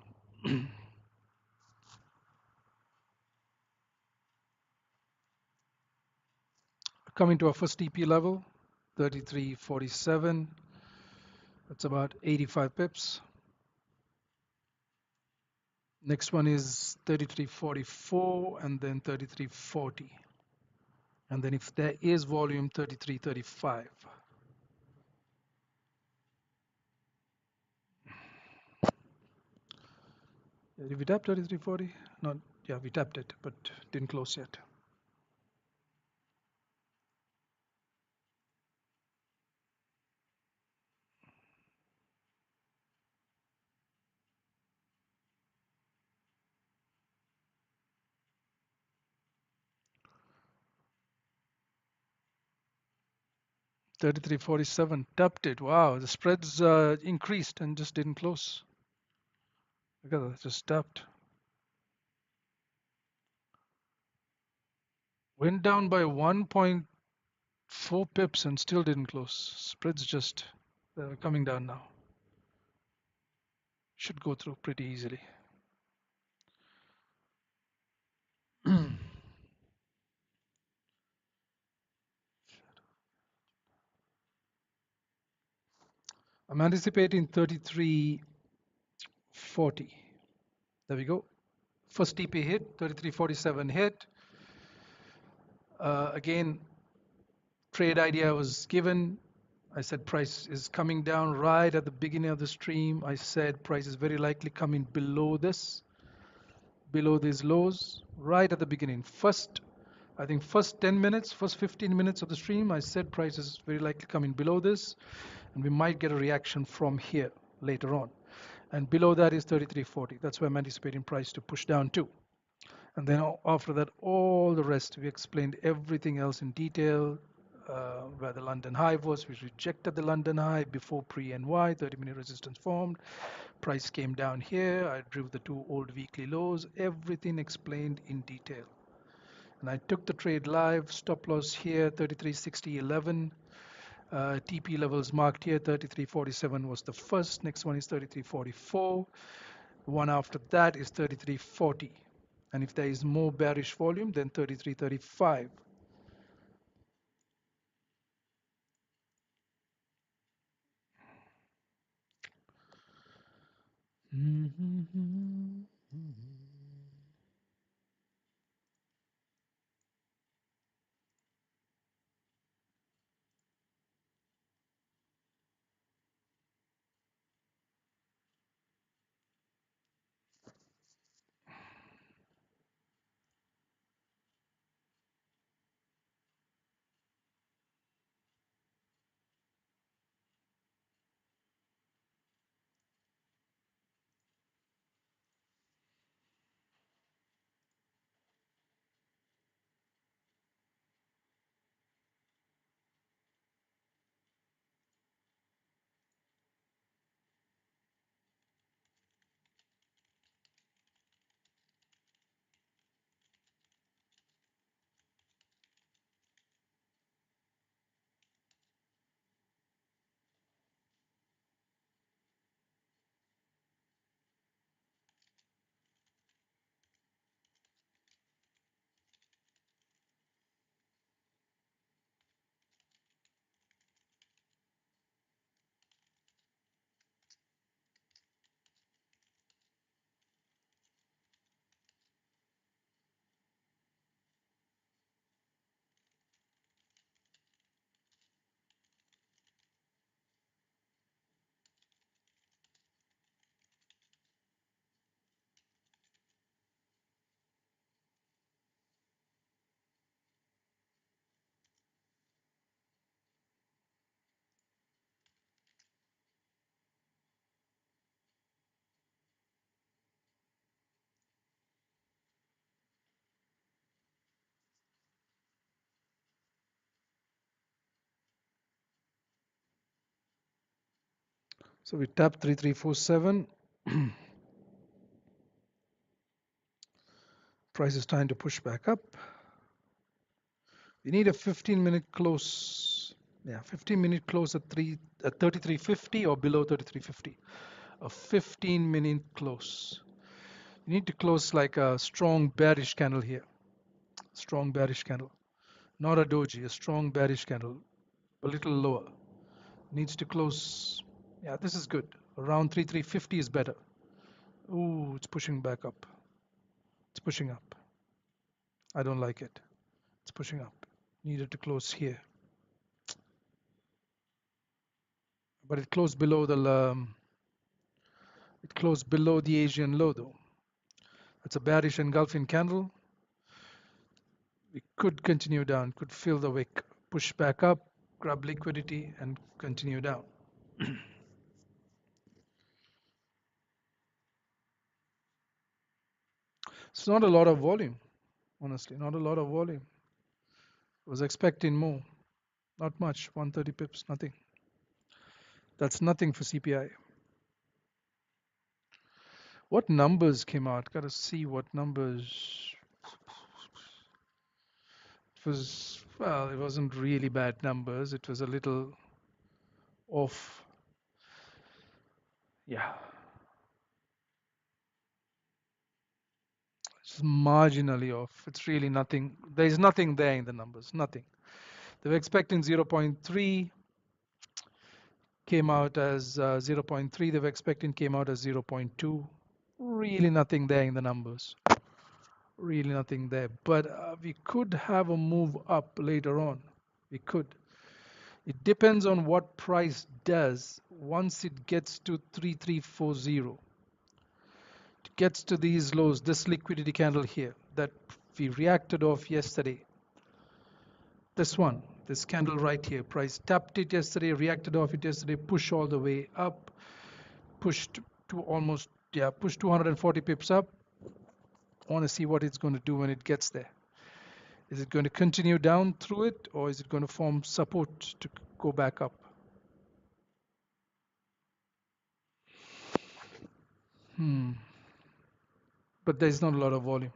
Coming to our first TP level, 3347. That's about 85 pips. Next one is 3344 and then 3340. And then if there is volume, 3335. Did we tap 3340? Not, yeah, we tapped it, but didn't close yet. 33.47 tapped it. Wow, the spreads increased and just didn't close. Look at that, just tapped. Went down by 1.4 pips and still didn't close. Spreads just coming down now. Should go through pretty easily. I'm anticipating 33.40. There we go. First TP hit, 33.47 hit. Again, trade idea was given. I said price is coming down right at the beginning of the stream. I said price is very likely coming below this, below these lows, right at the beginning. I think first 10 minutes, first 15 minutes of the stream, I said price is very likely coming below this, and we might get a reaction from here later on. And below that is 33.40. That's why I'm anticipating price to push down too. And then after that, all the rest, we explained everything else in detail, where the London high was. We rejected the London high before pre-NY, 30-minute resistance formed. Price came down here. I drew the two old weekly lows, everything explained in detail. And I took the trade live, stop loss here, 33.60.11. TP levels marked here, 33.47 was the first. Next one is 33.44. One after that is 33.40. And if there is more bearish volume, then 33.35. So we tap 3347. Price is trying to push back up. We need a 15-minute close. Yeah, 15-minute close at 33.50 or below 33.50. A 15-minute close. You need to close like a strong bearish candle here. Strong bearish candle. Not a doji, a strong bearish candle. A little lower. Needs to close. Yeah, this is good. Around 3350 is better. Ooh, it's pushing back up. It's pushing up. I don't like it. It's pushing up. Needed to close here. But it closed below the Asian low though. It's a bearish engulfing candle. We could continue down, could fill the wick, push back up, grab liquidity and continue down. It's not a lot of volume, honestly, not a lot of volume. I was expecting more. Not much, 130 pips, nothing. That's nothing for CPI. What numbers came out? Gotta see what numbers. It was, well, it wasn't really bad numbers. It was a little off. Yeah, it's marginally off. It's really nothing. There's nothing there in the numbers. Nothing. They were expecting 0.3, came out as 0.3. They were expecting came out as 0.2. Really nothing there in the numbers. Really nothing there. But we could have a move up later on. We could. It depends on what price does once it gets to 3340. It gets to these lows, this liquidity candle here that we reacted off yesterday. This one, this candle right here, price tapped it yesterday, reacted off it yesterday, push all the way up, pushed to almost, yeah, push 240 pips up. I want to see what it's going to do when it gets there. Is it going to continue down through it, or is it going to form support to go back up? But there's not a lot of volume.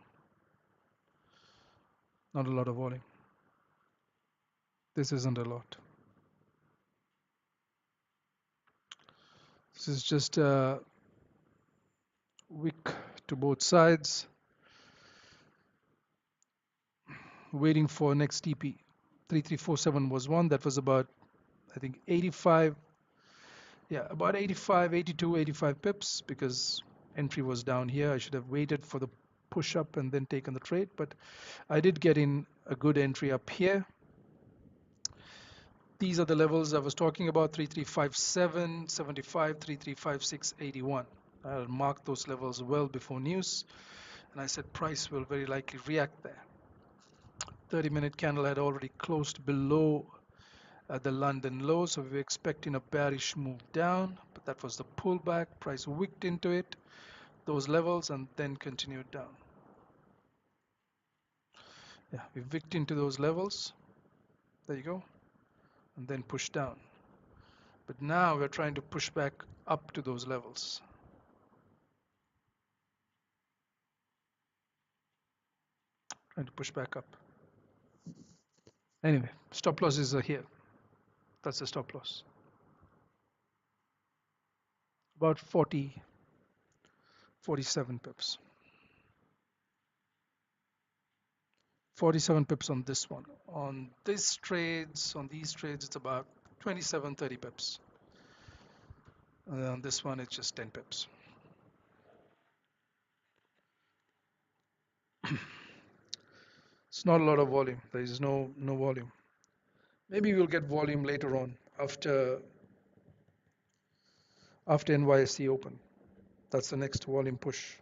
Not a lot of volume. This isn't a lot. This is just a wick to both sides, waiting for next TP. 3347 was one that was about, I think, 85. Yeah, about 85, 82, 85 pips, because entry was down here. I should have waited for the push up and then taken the trade, but I did get in a good entry up here. These are the levels I was talking about: 3357, 75, 3356, 81. I'll mark those levels well before news, and I said price will very likely react there. 30-minute candle had already closed below the London low, so we were expecting a bearish move down, but that was the pullback. Price wicked into it, those levels, and then continued down. Yeah, we wicked into those levels. There you go, and then pushed down. But now we're trying to push back up to those levels. Trying to push back up. Anyway, stop losses are here. That's the stop loss. About 40, 47 pips. 47 pips on this one. On these trades, it's about 27, 30 pips. And on this one, it's just 10 pips. It's not a lot of volume. There is no volume. Maybe we'll get volume later on after NYSE open. That's the next volume push.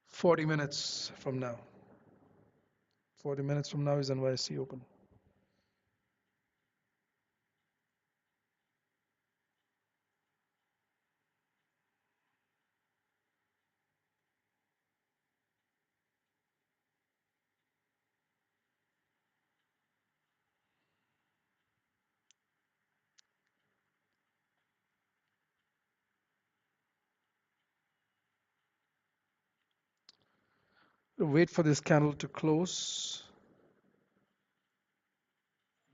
40 minutes from now. 40 minutes from now is NYSE open. Wait for this candle to close,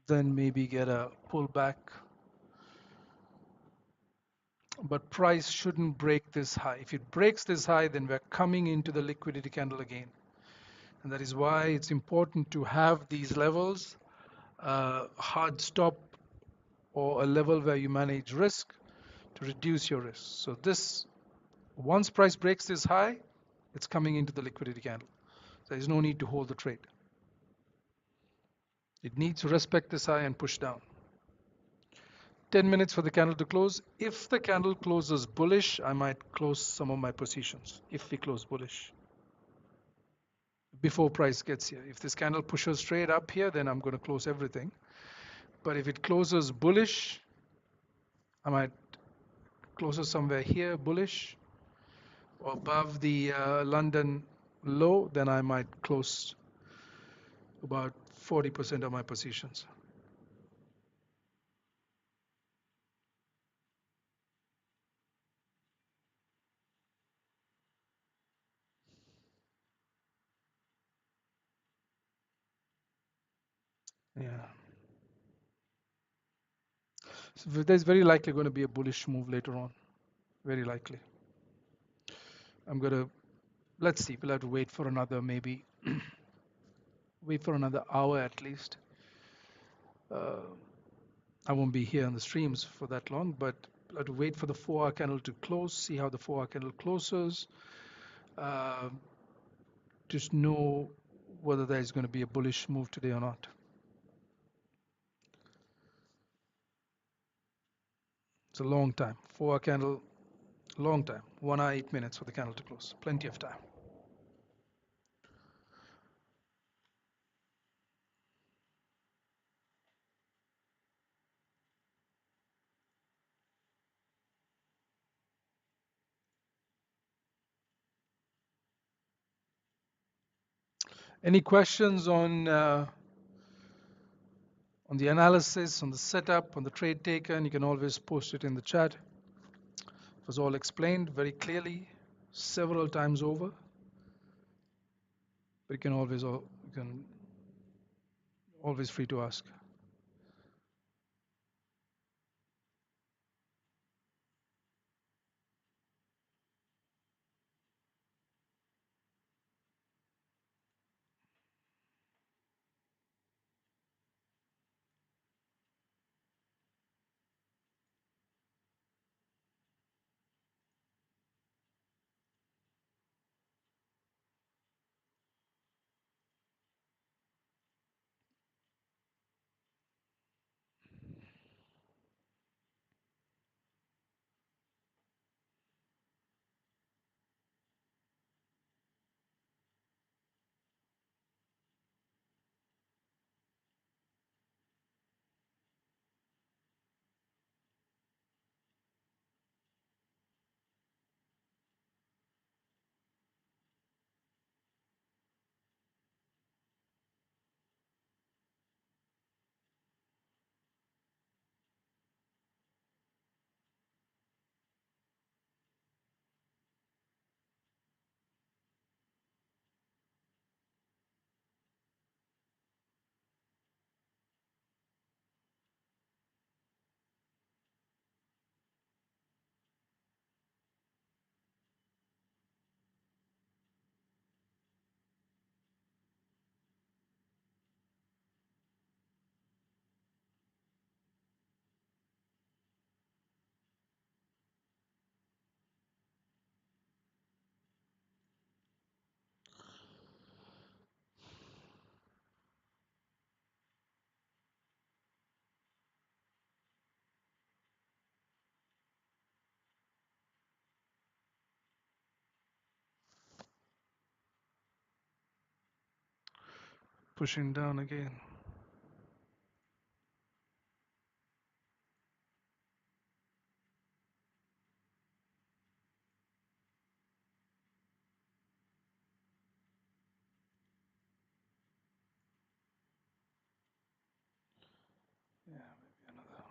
then maybe get a pullback. But price shouldn't break this high. If it breaks this high, then we're coming into the liquidity candle again. And that is why it's important to have these levels, hard stop, or a level where you manage risk to reduce your risk. So this, once price breaks this high, it's coming into the liquidity candle. There is no need to hold the trade. It needs to respect this high and push down. 10 minutes for the candle to close. If the candle closes bullish, I might close some of my positions. If we close bullish before price gets here. If this candle pushes straight up here, then I'm going to close everything. But if it closes bullish, I might close it somewhere here, bullish, or above the London low, then I might close about 40% of my positions. Yeah. So there's very likely going to be a bullish move later on. Very likely. I'm going to, let's see, we'll have to wait for another, maybe, wait for another hour at least. Uh, I won't be here on the streams for that long, but I'll have to wait for the 4-hour candle to close, see how the 4-hour candle closes, uh, just know whether there's going to be a bullish move today or not. It's a long time. 4-hour candle, long time. 1 hour, 8 minutes for the candle to close. Plenty of time. Any questions on the analysis, on the setup, on the trade taken? You can always post it in the chat. It was all explained very clearly, several times over. But you can always free to ask. Pushing down again. Yeah, maybe another.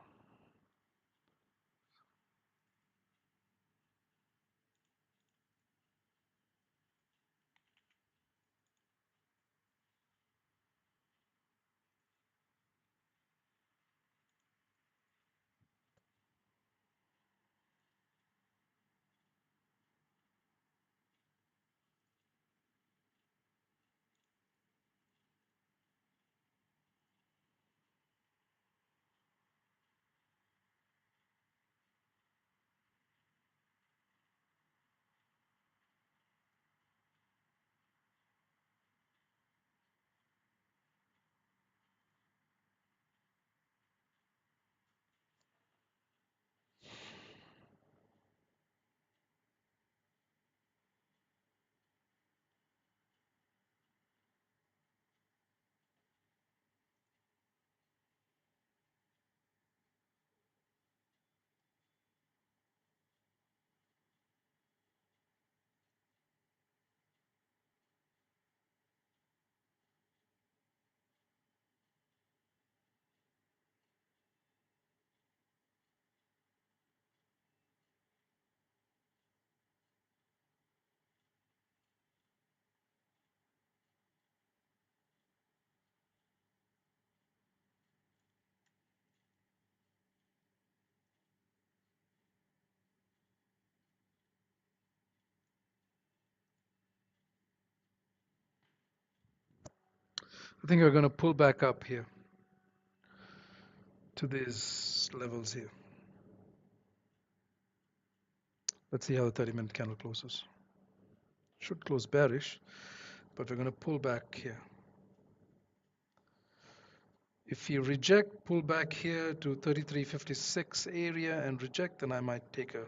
I think we're going to pull back up here to these levels here. Let's see how the 30-minute candle closes. Should close bearish, but we're going to pull back here. If you reject, pull back here to 33.56 area and reject, then I might take a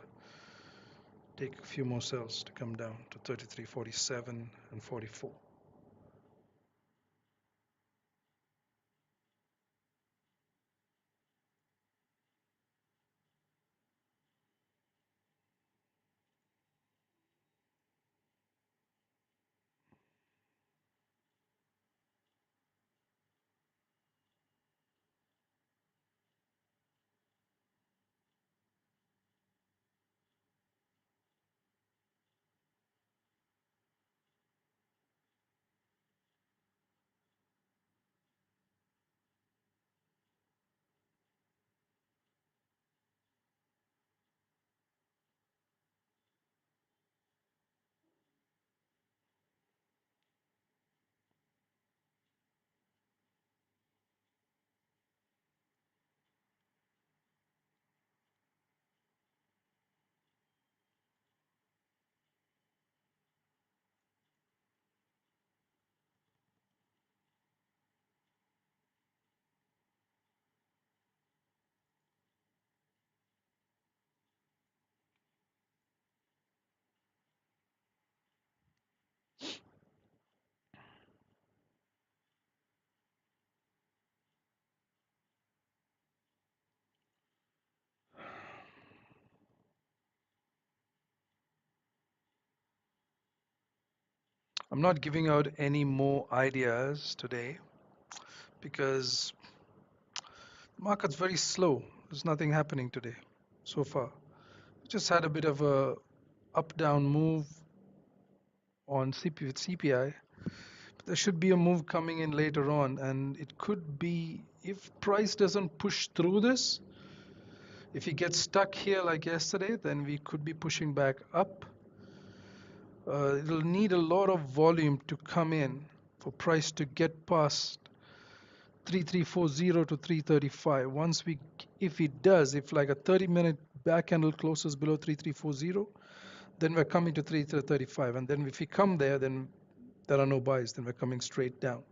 few more cells to come down to 33.47 and 44. I'm not giving out any more ideas today because the market's very slow. There's nothing happening today so far. Just had a bit of a up-down move on CPI. There should be a move coming in later on, and it could be, if price doesn't push through this, if he gets stuck here like yesterday, then we could be pushing back up. It'll need a lot of volume to come in for price to get past 3340 to 335. If it does, if like a 30-minute back candle closes below 3340, then we're coming to 335. And then if we come there, then there are no buys. Then we're coming straight down.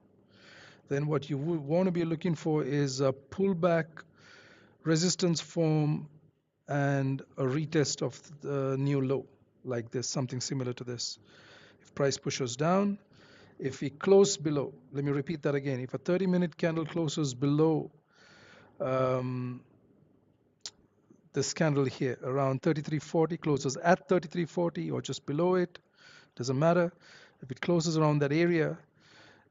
Then what you would want to be looking for is a pullback, resistance form, and a retest of the new low, like this, something similar to this. If price pushes down, if we close below, let me repeat that again. If a 30-minute candle closes below this candle here, around 3340, closes at 3340 or just below it, doesn't matter. If it closes around that area,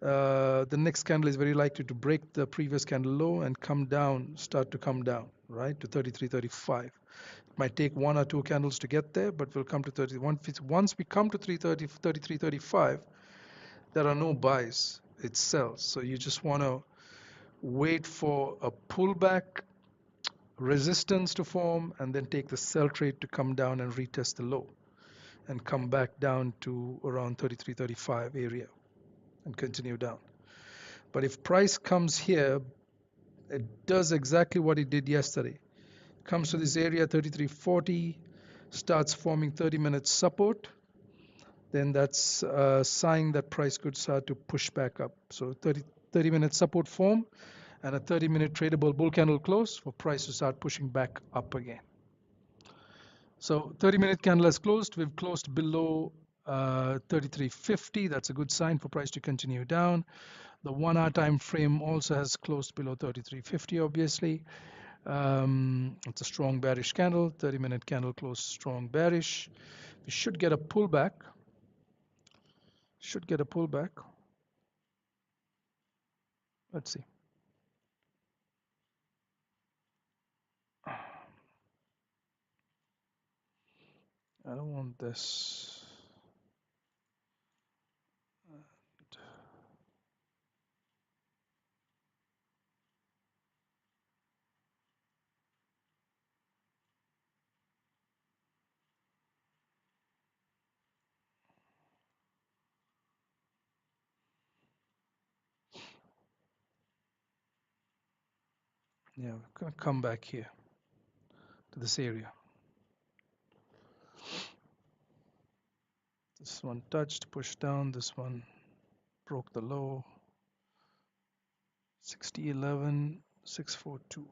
the next candle is very likely to break the previous candle low and come down, start to come down, right, to 33.35. It might take one or two candles to get there, but we'll come to 31. Once we come to 33.35, there are no buys. It sells. So you just want to wait for a pullback, resistance to form, and then take the sell trade to come down and retest the low and come back down to around 33.35 area and continue down. But if price comes here, it does exactly what it did yesterday. Comes to this area 33.40, starts forming 30-minute support, then that's a sign that price could start to push back up. So 30-minute support form and a 30-minute tradable bull candle close for price to start pushing back up again. So 30-minute candle has closed. We've closed below 33.50. That's a good sign for price to continue down. The 1 hour time frame also has closed below 33.50, obviously. It's a strong bearish candle. 30-minute candle closed strong bearish. We should get a pullback. Let's see. I don't want this. Yeah, we're going to come back here to this area. This one touched, pushed down. This one broke the low. 60.11, 642.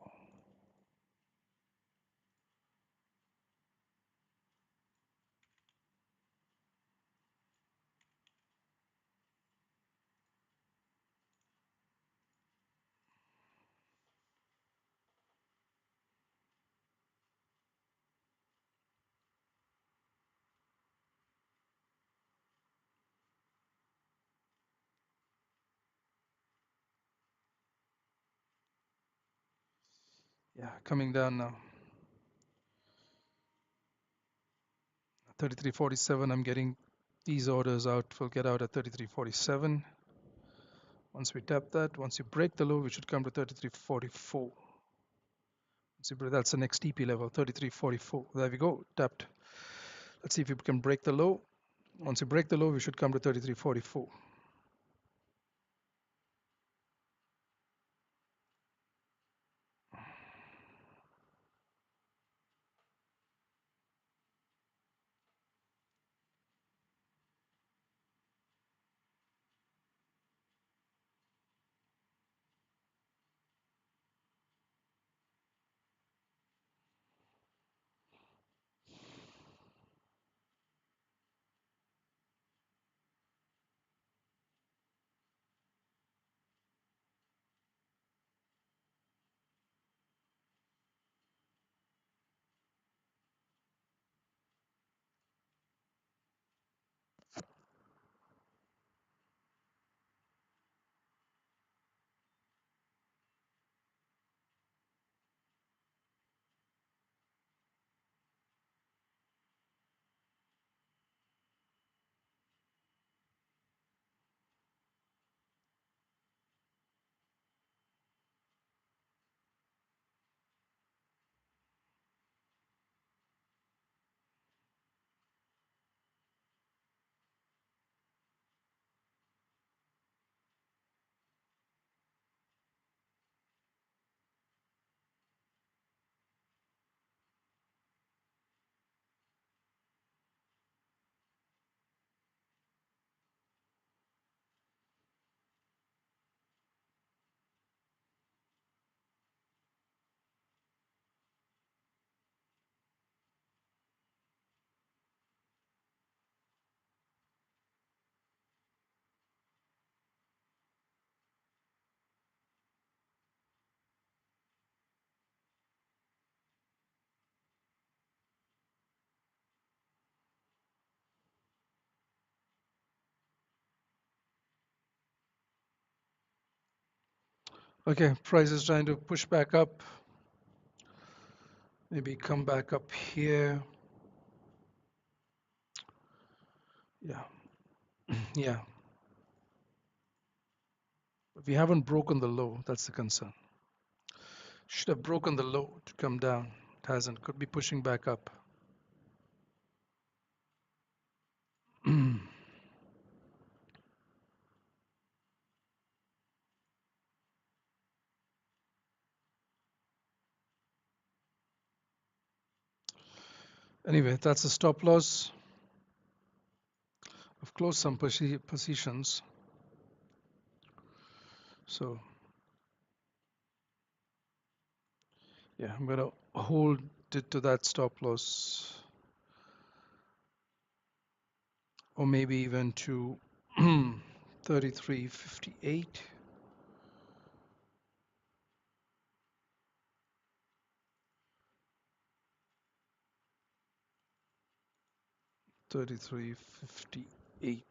Yeah, coming down now. 33.47. I'm getting these orders out. We'll get out at 33.47. Once we tap that, once you break the low, we should come to 33.44. That's the next TP level, 33.44. There we go, tapped. Let's see if we can break the low. Once you break the low, we should come to 33.44. Okay, price is trying to push back up. Maybe come back up here. Yeah, yeah. But we haven't broken the low. That's the concern. Should have broken the low to come down. It hasn't. Could be pushing back up. Anyway, that's a stop loss. I've closed some positions. So yeah, I'm gonna hold it to that stop loss, or maybe even to 33.58. 33.58.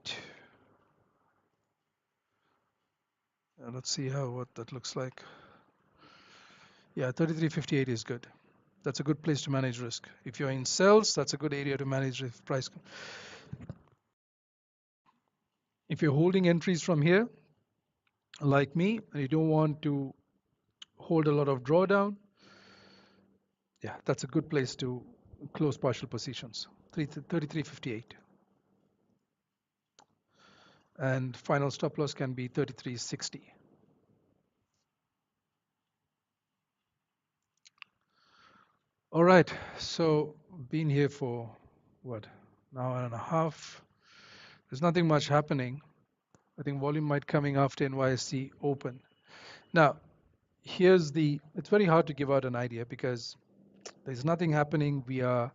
Let's see what that looks like. Yeah, 33.58 is good. That's a good place to manage risk. If you're in sales, that's a good area to manage if price. If you're holding entries from here, like me, and you don't want to hold a lot of drawdown, yeah, that's a good place to close partial positions. 33.58. And final stop loss can be 33.60. All right, so been here for what, an hour and a half. There's nothing much happening. I think volume might coming after NYSE open. Now, it's very hard to give out an idea because there's nothing happening. We are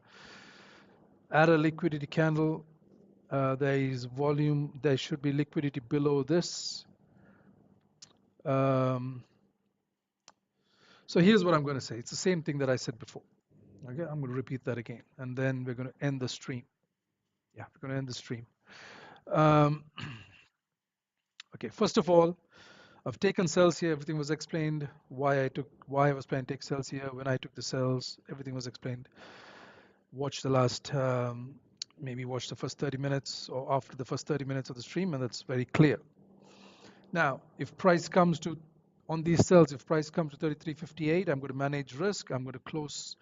at a liquidity candle. There is volume. There should be liquidity below this. Um, so here's what I'm going to say. It's the same thing that I said before. Okay, I'm going to repeat that again, and then we're going to end the stream. Yeah, we're going to end the stream. Um, okay, first of all, I've taken cells here. Everything was explained. Why I was planning to take cells here. When I took the cells, everything was explained. Watch the last, maybe watch the first 30 minutes or after the first 30 minutes of the stream, and that's very clear. Now, if price comes to, on these cells, if price comes to 33.58, I'm going to manage risk. I'm going to close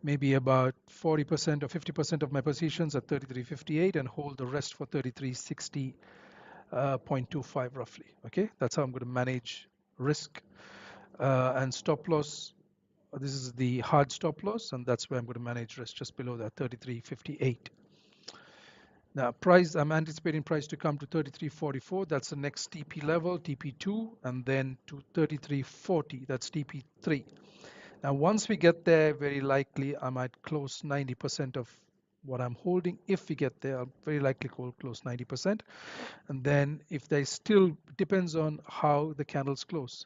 maybe about 40% or 50% of my positions at 33.58 and hold the rest for 33.60.25 roughly. Okay, that's how I'm going to manage risk and stop loss. This is the hard stop loss, and that's where I'm going to manage risk just below that 33.58. Now, price, I'm anticipating price to come to 33.44. That's the next TP level, TP2, and then to 33.40. That's TP3. Now, once we get there, very likely I might close 90% of what I'm holding. If we get there, I'll very likely close 90%. And then if they still, depends on how the candles close.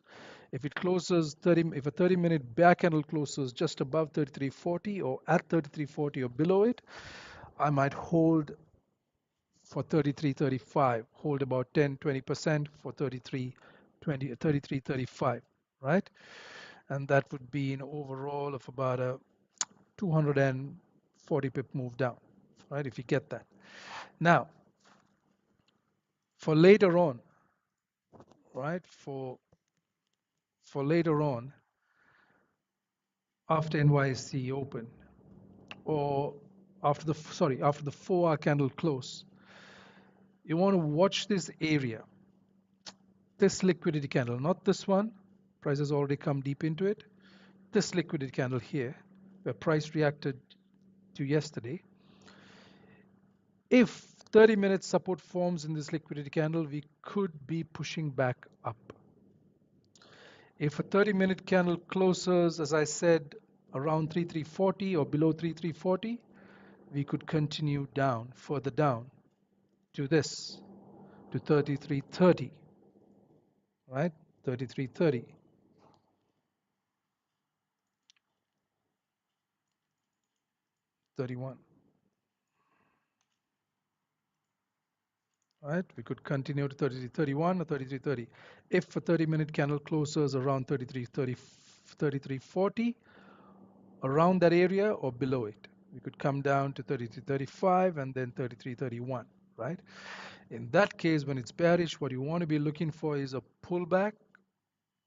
If it closes 30, if a 30-minute bear candle closes just above 33.40 or at 33.40 or below it, I might hold for 33.35, hold about 10-20% for 33.35, right? And that would be an overall of about a 240 pip move down, right? If you get that. Now, for later on, right? For later on, after NYSE open, or after the 4-hour candle close, you want to watch this area, this liquidity candle, not this one. Price has already come deep into it. This liquidity candle here, where price reacted to yesterday. If 30-minute support forms in this liquidity candle, we could be pushing back up. If a 30-minute candle closes, as I said, around 3340 or below 3340, we could continue down, further down to this, to 3330, right? 3330, 31, right? We could continue to 3331 or 3330. If a 30-minute candle closes around 3330, 3340, around that area or below it, we could come down to 3335 and then 3331, right? In that case, when it's bearish, what you want to be looking for is a pullback,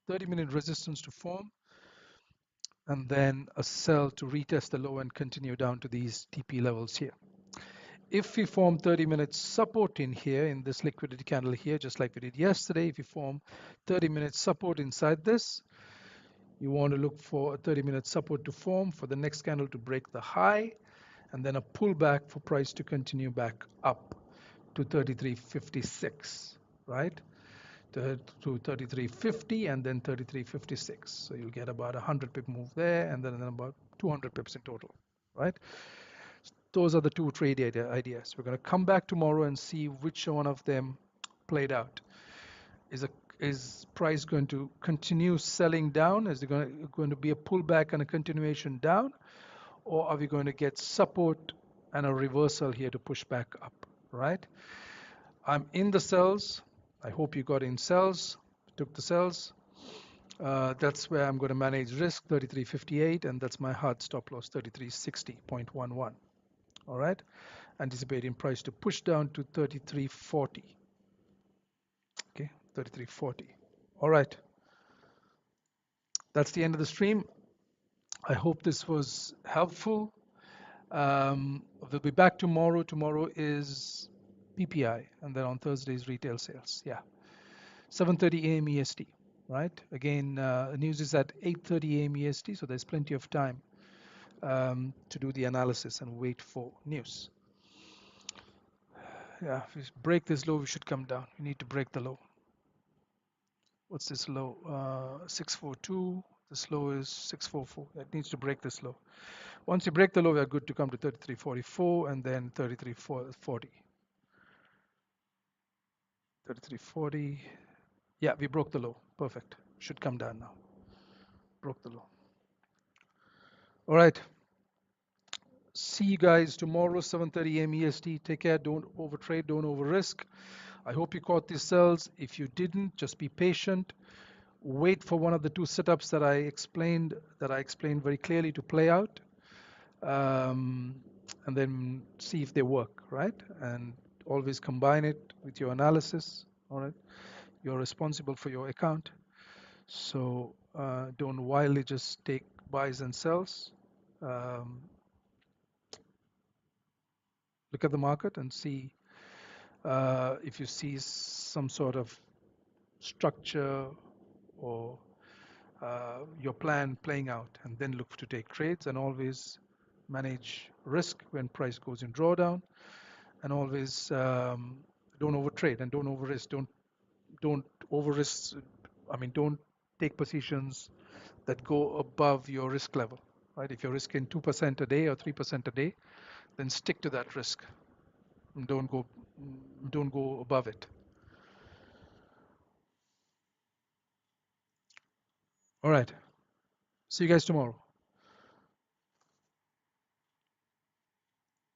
30-minute resistance to form, and then a sell to retest the low and continue down to these TP levels here. If we form 30-minute support in here, in this liquidity candle here, just like we did yesterday, if you form 30-minute support inside this, you want to look for a 30-minute support to form for the next candle to break the high, and then a pullback for price to continue back up to 33.56, right? To 33.50 and then 33.56. So you'll get about 100 pip move there, and then about 200 pips in total, right? Those are the two trade ideas. We're going to come back tomorrow and see which one of them played out. Is price going to continue selling down? Is there going to be a pullback and a continuation down? Or are we going to get support and a reversal here to push back up, right? I'm in the cells. I hope you got in cells, took the cells. That's where I'm going to manage risk, 33.58, and that's my hard stop loss, 33.60.11. All right, anticipating price to push down to 33.40. Okay, 33.40. All right, that's the end of the stream. I hope this was helpful. We'll be back tomorrow. Tomorrow is PPI, and then on Thursday is retail sales. Yeah, 7:30 a.m. EST. Right. Again, the news is at 8:30 a.m. EST, so there's plenty of time to do the analysis and wait for news. Yeah, if we break this low, we should come down. We need to break the low. What's this low? 642. This low is 644. It needs to break this low. Once you break the low, we are good to come to 33.44 and then 33.40. 33.40. Yeah, we broke the low. Perfect. Should come down now. Broke the low. All right. See you guys tomorrow, 7:30 a.m. EST. Take care. Don't overtrade. Don't over risk. I hope you caught these sells. If you didn't, just be patient. Wait for one of the two setups that I explained very clearly to play out, and then see if they work, right? And always combine it with your analysis. All right. You're responsible for your account, so don't wildly just take buys and sells. Um, Look at the market and see if you see some sort of structure or your plan playing out, and then look to take trades, and always manage risk when price goes in drawdown, and always don't overtrade and don't over risk. Don't over risk. I mean, don't take positions that go above your risk level. Right? If you're risking 2% a day or 3% a day, then stick to that risk. Don't go above it. All right. See you guys tomorrow.